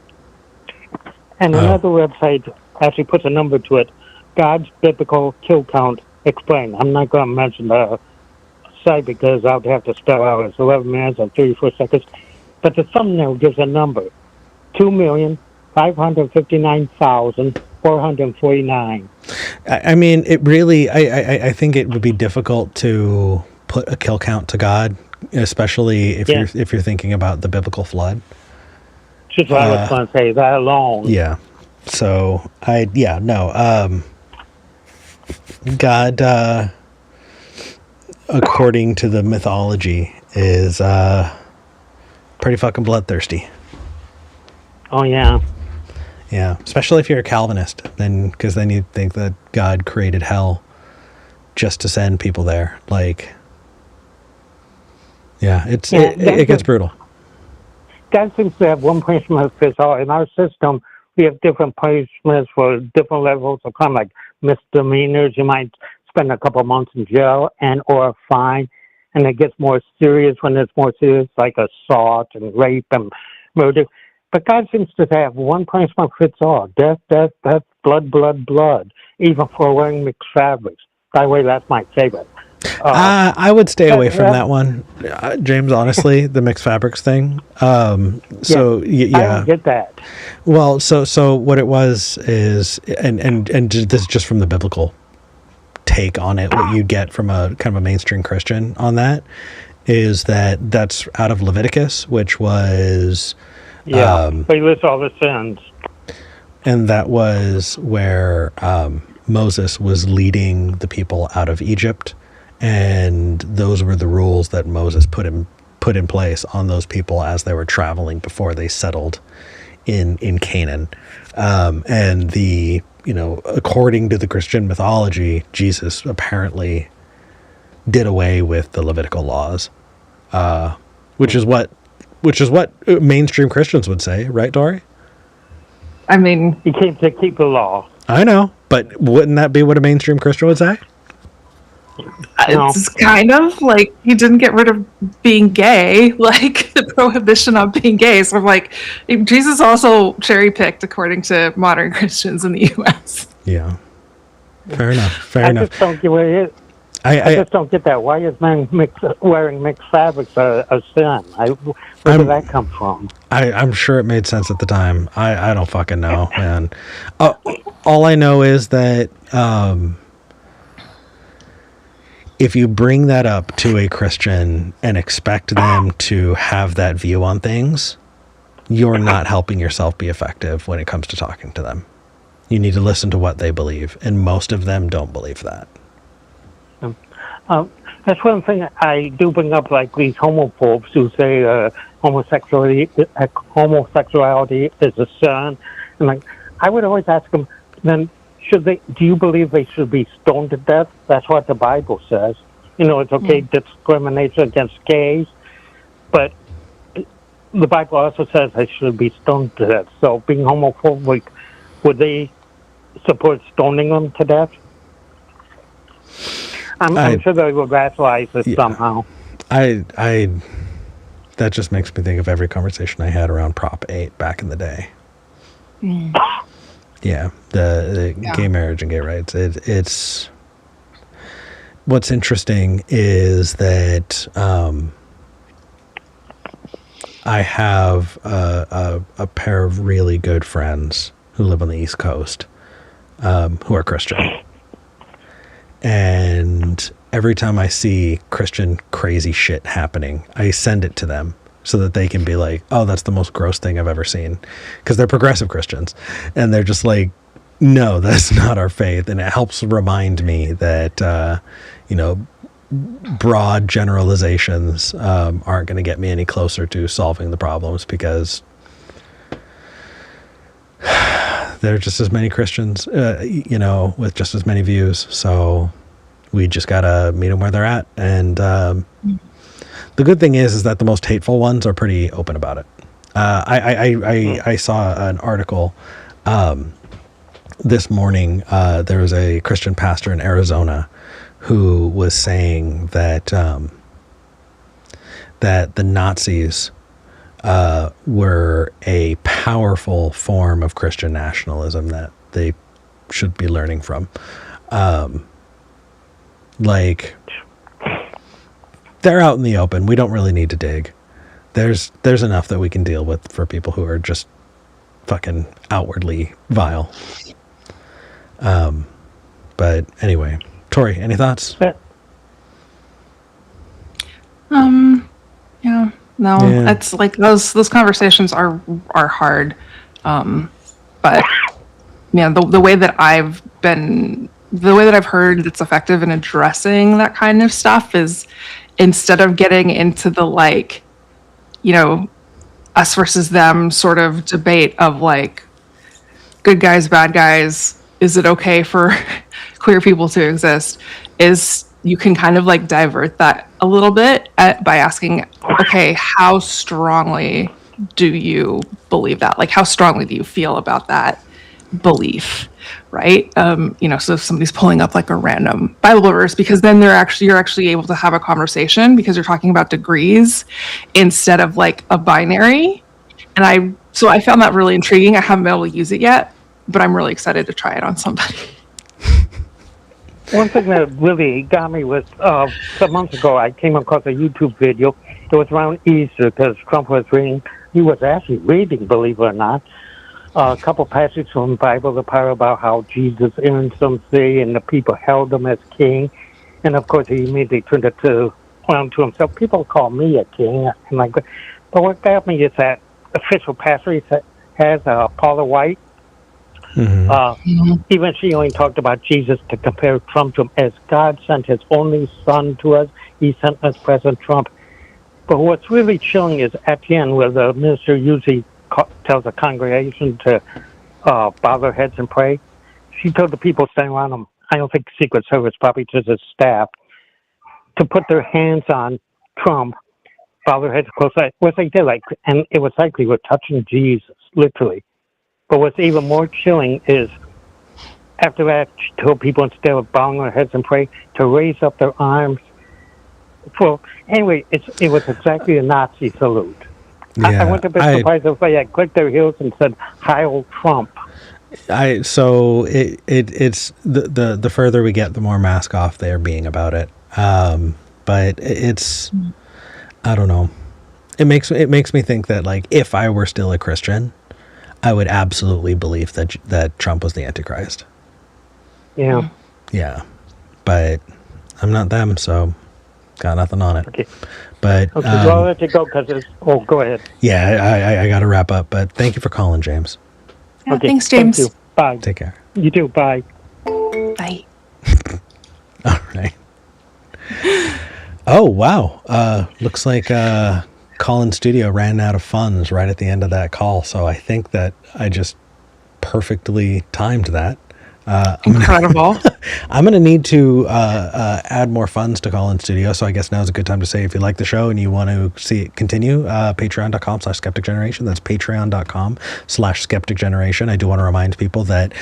And another website actually puts a number to it. God's biblical kill count explained. I'm not going to mention the site because I would have to spell out. It's 11 minutes and 34 seconds. But the thumbnail gives a number: 2,559,449. I mean, it really. I think it would be difficult to put a kill count to God, especially if you're thinking about the biblical flood. Just what I was going to say. That alone. Yeah. So God, according to the mythology, is pretty fucking bloodthirsty. Oh yeah. Yeah, especially if you're a Calvinist, because then you think that God created hell just to send people there. Like, it gets brutal. God seems to have one punishment fits all. In our system, we have different punishments for different levels of crime, like misdemeanors. You might spend a couple months in jail or a fine, and it gets more serious when it's more serious, like assault and rape and murder. But God seems to have one punishment fits all: death, death, death, blood, blood, blood, even for wearing mixed fabrics. By the way, that's my favorite. I would stay away from that one, James. Honestly, the mixed fabrics thing. I don't get that. Well, so what it was is, and this is just from the biblical take on it. What you get from a kind of a mainstream Christian on that is that's out of Leviticus, which was they list all the sins, and that was where Moses was leading the people out of Egypt. And those were the rules that Moses put in place on those people as they were traveling before they settled in Canaan. And according to the Christian mythology, Jesus apparently did away with the Levitical laws, which is what mainstream Christians would say, right, Tori? I mean, he came to keep the law. I know, but wouldn't that be what a mainstream Christian would say? It's kind of like he didn't get rid of being gay, like the prohibition on being gay. So like Jesus also cherry picked according to modern Christians in the U.S. Yeah, fair enough. I just don't get it. I just don't get that. Why is man wearing mixed fabrics a sin? Where did that come from? I'm sure it made sense at the time. I don't fucking know, man. All I know is that if you bring that up to a Christian and expect them to have that view on things, you're not helping yourself be effective when it comes to talking to them. You need to listen to what they believe, and most of them don't believe that. That's one thing I do bring up, like these homophobes who say homosexuality is a sin. And like, I would always ask them, then do you believe they should be stoned to death? That's what the Bible says. It's okay discrimination against gays, but the Bible also says they should be stoned to death. So being homophobic, would they support stoning them to death? I'm sure they would rationalize it somehow. That just makes me think of every conversation I had around Prop 8 back in the day. Yeah, the gay marriage and gay rights. It's what's interesting is that I have a pair of really good friends who live on the East Coast who are Christian. And every time I see Christian crazy shit happening, I send it to them so that they can be like, oh, that's the most gross thing I've ever seen. Because they're progressive Christians. And they're just like, no, that's not our faith. And it helps remind me that, broad generalizations aren't going to get me any closer to solving the problems, because there are just as many Christians, with just as many views. So we just got to meet them where they're at. And the good thing is that the most hateful ones are pretty open about it. I saw an article this morning. There was a Christian pastor in Arizona who was saying that that the Nazis were a powerful form of Christian nationalism that they should be learning from. Like, they're out in the open. We don't really need to dig. There's enough that we can deal with for people who are just fucking outwardly vile. But anyway, Tori, any thoughts? Yeah, no, Yeah. it's like those conversations are hard. But yeah, the way that I've heard that's effective in addressing that kind of stuff is, instead of getting into the, like, you know, us versus them sort of debate of like good guys, bad guys, is it okay for queer people to exist, is you can kind of like divert that a little bit by asking, okay, how strongly do you believe that? Like, how strongly do you feel about that belief, right? You know, so if somebody's pulling up like a random Bible verse, because then you're actually able to have a conversation because you're talking about degrees instead of like a binary. And I found that really intriguing. I haven't been able to use it yet, but I'm really excited to try it on somebody. One thing that really got me was some months ago I came across a YouTube video. It was around Easter because Trump was reading. He was actually reading, believe it or not, a couple passages from the Bible, the part about how Jesus earned some say and the people held him as king. And of course, he immediately turned it around to himself. People call me a king. And like, but what got me is that official pastor he has, Paula White. Even she only talked about Jesus to compare Trump to him as God sent his only son to us. He sent us President Trump. But what's really chilling is at the end, where the minister usually tells the congregation to bow their heads and pray. She told the people standing around him, I don't think Secret Service, probably just his staff, to put their hands on Trump, bow their heads close. What they did, like, and it was like they were touching Jesus, literally. But what's even more chilling is, after that, she told people instead of bowing their heads and pray, to raise up their arms. Well, anyway, it was exactly a Nazi salute. Yeah, I wouldn't have been surprised if they had clicked their heels and said, Heil Trump. So it's the further we get, the more mask off they're being about it. But it's, I don't know. It makes me think that, like, if I were still a Christian, I would absolutely believe that Trump was the Antichrist. Yeah. Yeah. But I'm not them, so got nothing on it. Okay. But Okay, well, I'll let you go because it's... Oh, go ahead. Yeah, I got to wrap up. But thank you for calling, James. Yeah, Okay, thanks, James. Thank you. Bye. Take care. You too. Bye. Bye. All right. Oh, wow. Looks like Call-In Studio ran out of funds right at the end of that call. So I think that I just perfectly timed that. Incredible. I'm going to need to add more funds to Call-In Studio. So I guess now's a good time to say, if you like the show and you want to see it continue, patreon.com/Skeptic Generation. That's patreon.com/Skeptic Generation. I do want to remind people that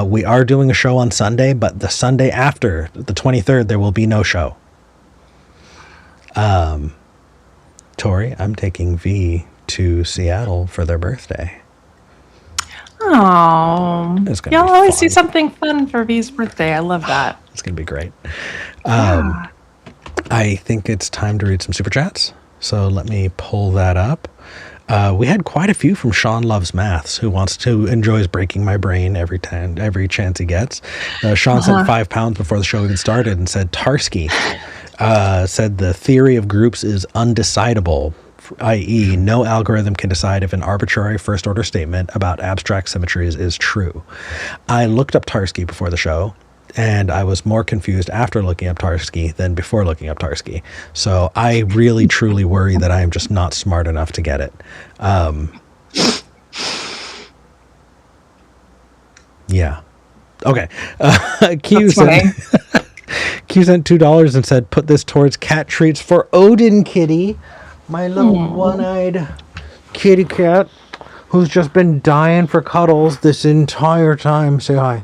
we are doing a show on Sunday, but the Sunday after, the 23rd, there will be no show. Tori, I'm taking V to Seattle for their birthday. Oh, It's gonna you'll be always fun. do something fun for V's birthday. I love that. It's going to be great. Yeah. I think it's time to read some super chats. So let me pull that up. We had quite a few from Sean Loves Maths, who enjoys breaking my brain every chance he gets. Sean sent £5 before the show even started and said, Tarski said the theory of groups is undecidable, i.e. no algorithm can decide if an arbitrary first order statement about abstract symmetries is true. I looked up Tarski before the show, and I was more confused after looking up Tarski than before looking up Tarski. So I really, truly worry that I am just not smart enough to get it. Yeah. Okay. Q sent $2 and said, put this towards cat treats for Odin Kitty, my little one-eyed kitty cat who's just been dying for cuddles this entire time. Say hi.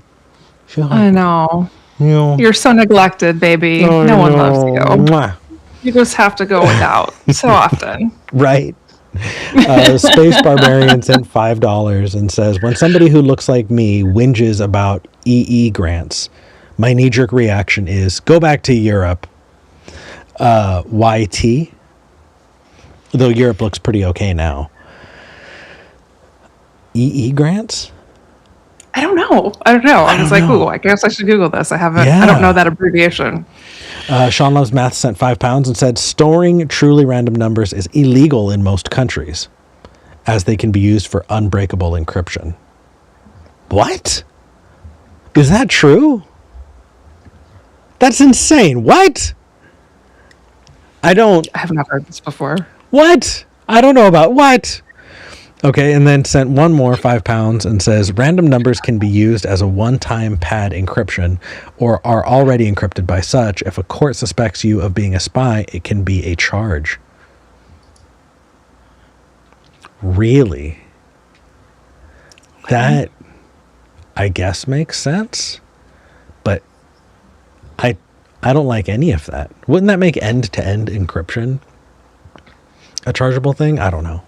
Say hi. I know. You know. You're so neglected, baby. No one loves you. Mwah. You just have to go without so often. Right. Space Barbarian sent $5 and says, when somebody who looks like me whinges about EE grants, my knee-jerk reaction is go back to Europe. YT, though Europe looks pretty okay now. EE grants? I don't know. I was like, ooh, I guess I should Google this. I don't know that abbreviation. Sean Loves Math sent £5 and said, storing truly random numbers is illegal in most countries, as they can be used for unbreakable encryption. What? Is that true? That's insane. What? I have not heard this before. What? I don't know about what. Okay, and then sent one more £5 and says, random numbers can be used as a one-time pad encryption or are already encrypted by such. If a court suspects you of being a spy, it can be a charge. Really? That, I guess, makes sense. But I don't like any of that. Wouldn't that make end-to-end encryption a chargeable thing? I don't know.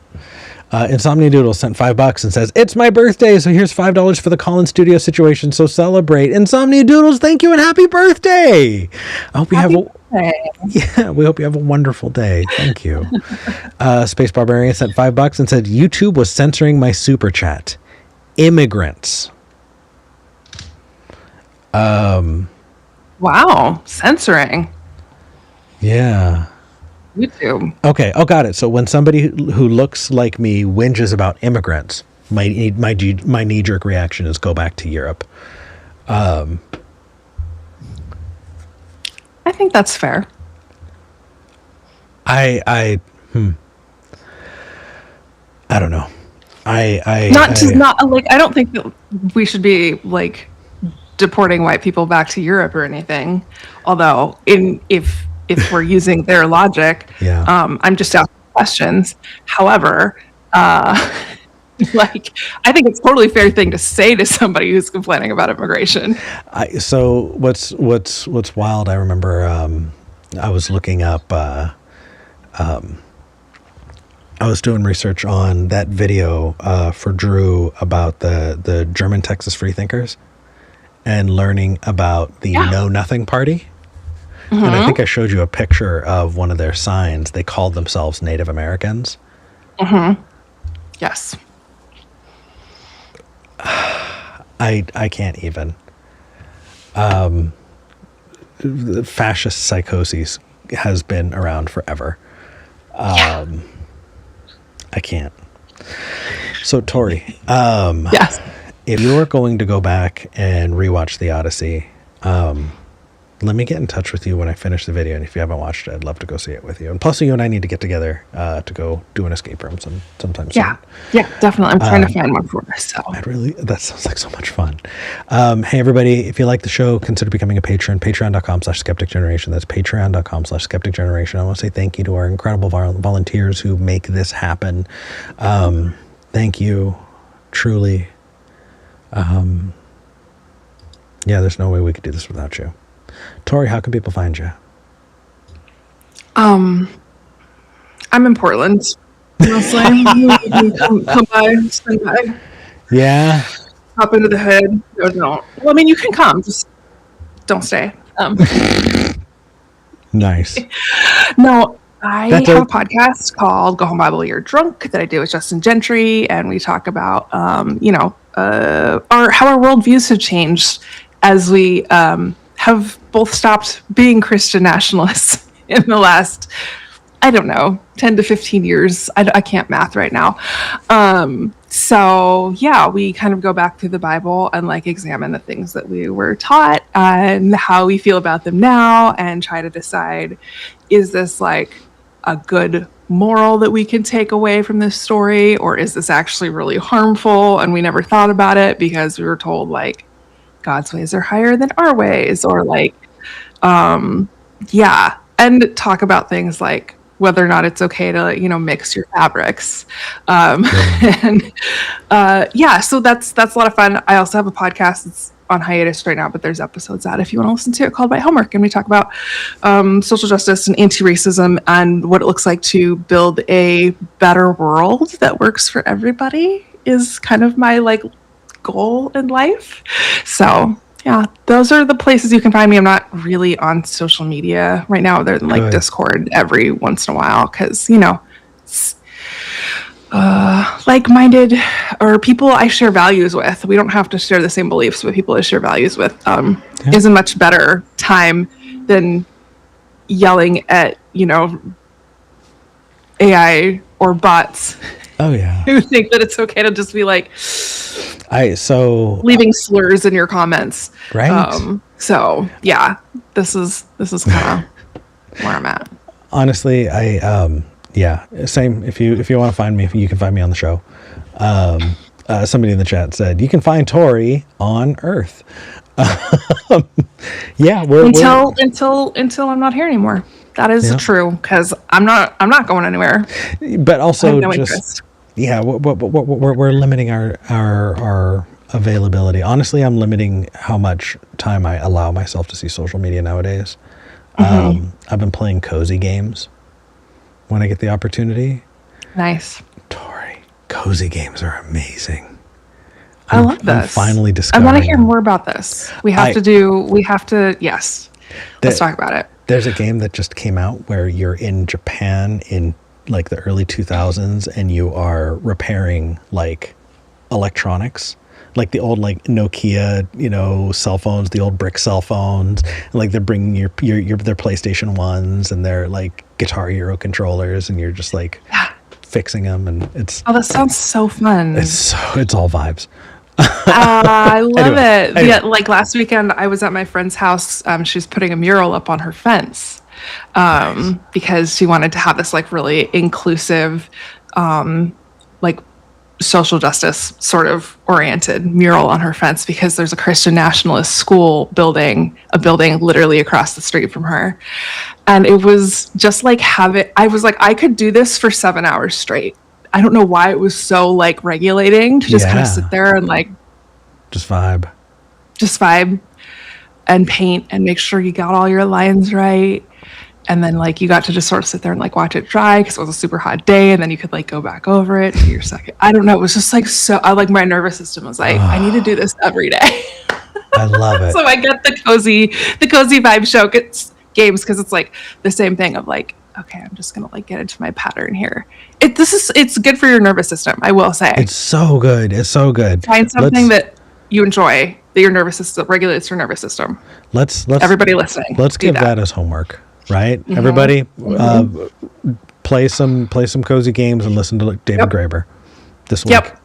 Insomnia Doodle sent $5 and says, it's my birthday, so here's $5 for the call-in studio situation, so celebrate. Insomnia Doodles, thank you and happy birthday. I hope you we hope you have a wonderful day. Thank you. Space Barbarian sent $5 and said, YouTube was censoring my super chat. Immigrants. Wow, censoring. Yeah. YouTube. Okay. Oh, got it. So when somebody who looks like me whinges about immigrants, my knee-jerk reaction is go back to Europe. I think that's fair. I don't know. I don't think that we should be like deporting white people back to Europe or anything. Although if we're using their logic, I'm just asking questions. However, I think it's a totally fair thing to say to somebody who's complaining about immigration. So what's wild? I remember I was looking up. I was doing research on that video for Drew about the German Texas freethinkers and learning about the Know Nothing Party. Mm-hmm. And I think I showed you a picture of one of their signs. They called themselves Native Americans. Mm-hmm. Yes. I can't even. Fascist psychosis has been around forever. I can't. So Tori, yes. If you're going to go back and rewatch The Odyssey, let me get in touch with you when I finish the video. And if you haven't watched it, I'd love to go see it with you. And plus, you and I need to get together to go do an escape room sometime soon. Yeah, definitely. I'm trying to find one for us. So that sounds like so much fun. Hey, everybody, if you like the show, consider becoming a patron. Patreon.com/Skeptic Generation. That's patreon.com/Skeptic Generation. I want to say thank you to our incredible volunteers who make this happen. Thank you, truly. There's no way we could do this without you. Tori, how can people find you? I'm in Portland, mostly. come by, swing by. Yeah. Hop into the hood. No, don't. Well, I mean, you can come, just don't stay. Nice. No, I have a podcast called Go Home Bible, You're Drunk that I do with Justin Gentry, and we talk about, how our worldviews have changed as we have both stopped being Christian nationalists in the last, 10 to 15 years. I can't math right now. We kind of go back through the Bible and examine the things that we were taught and how we feel about them now and try to decide, is this a good moral that we can take away from this story, or is this actually really harmful and we never thought about it because we were told God's ways are higher than our ways, or and talk about things like whether or not it's okay to mix your fabrics, so that's a lot of fun. I also have a podcast. It's on hiatus right now, but there's episodes out if you want to listen to it, called My Homework, and we talk about social justice and anti-racism and what it looks like to build a better world that works for everybody is kind of my like goal in life. So yeah, those are the places you can find me. I'm not really on social media right now other than like Discord every once in a while, because it's like-minded or people I share values with. We don't have to share the same beliefs, but people I share values with is a much better time than yelling at AI or bots. Oh yeah. Who think that it's okay to just be like leaving slurs in your comments. Right. So yeah, this is kind of where I'm at. Honestly, yeah, same. If you want to find me, you can find me on the show. Somebody in the chat said you can find Tori on Earth. Yeah, until I'm not here anymore. That is true, because I'm not going anywhere. But also, no interest. Yeah, we're limiting our availability. Honestly, I'm limiting how much time I allow myself to see social media nowadays. I've been playing cozy games when I get the opportunity. Nice. Tori, cozy games are amazing. I love this. I'm finally discovering. I want to hear more about this. Yes. Let's talk about it. There's a game that just came out where you're in Japan in like the early 2000s and you are repairing like electronics, like the old like Nokia, cell phones, the old brick cell phones. And, like they're bringing their PlayStation 1s and their like Guitar Hero controllers, and you're just like fixing them, and it's that sounds so fun. It's all vibes. I love it. Anyway. Yeah, like last weekend I was at my friend's house. She was putting a mural up on her fence because she wanted to have this like really inclusive like social justice sort of oriented mural on her fence, because there's a Christian nationalist school building literally across the street from her. And it was just like I was like, I could do this for 7 hours straight. I don't know why it was so like regulating to just kind of sit there and like just vibe and paint and make sure you got all your lines right. And then like you got to just sort of sit there and like watch it dry because it was a super hot day, and then you could like go back over it for your second. I don't know. It was just like my nervous system was like, I need to do this every day. I love it. So I get the cozy vibe show games, because it's like the same thing of like, okay, I'm just gonna like get into my pattern here. It's good for your nervous system, I will say. It's so good. Find something that you enjoy, that your nervous system regulates your nervous system. Let's everybody listening. Let's give that as homework, right? Mm-hmm. Everybody, play some cozy games and listen to David Graeber this week. Yep.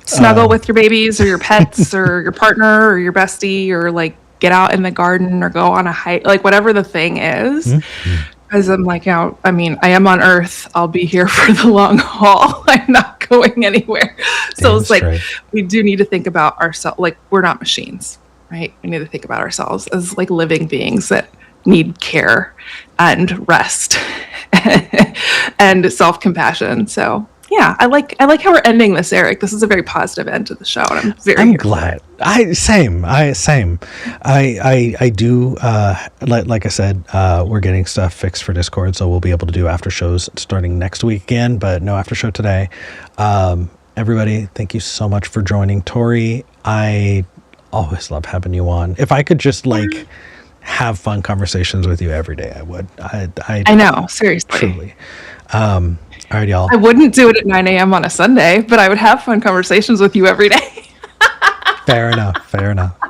Snuggle with your babies or your pets or your partner or your bestie, or like get out in the garden or go on a hike, like whatever the thing is. Mm-hmm. Because I'm like, I am on Earth. I'll be here for the long haul. I'm not going anywhere. So it's like, we do need to think about ourselves. Like, we're not machines, right? We need to think about ourselves as like living beings that need care and rest and self-compassion. So yeah, I like how we're ending this, Eric. This is a very positive end to the show, and I'm glad. Same. I do. Like I said, we're getting stuff fixed for Discord, so we'll be able to do after shows starting next week again. But no after show today. Everybody, thank you so much for joining. Tori, I always love having you on. If I could just like have fun conversations with you every day, I would. I know, seriously. Truly. All right, y'all. I wouldn't do it at 9 a.m. on a Sunday, but I would have fun conversations with you every day. Fair enough. I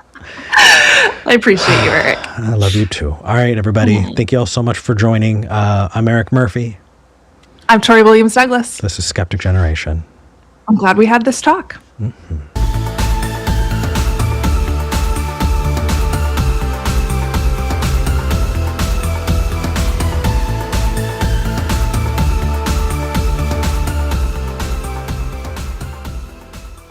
appreciate you, Eric. I love you too. All right, everybody. Thank you all so much for joining. I'm Eric Murphy. I'm Tori Williams Douglas. This is Skeptic Generation. I'm glad we had this talk. Mm-hmm.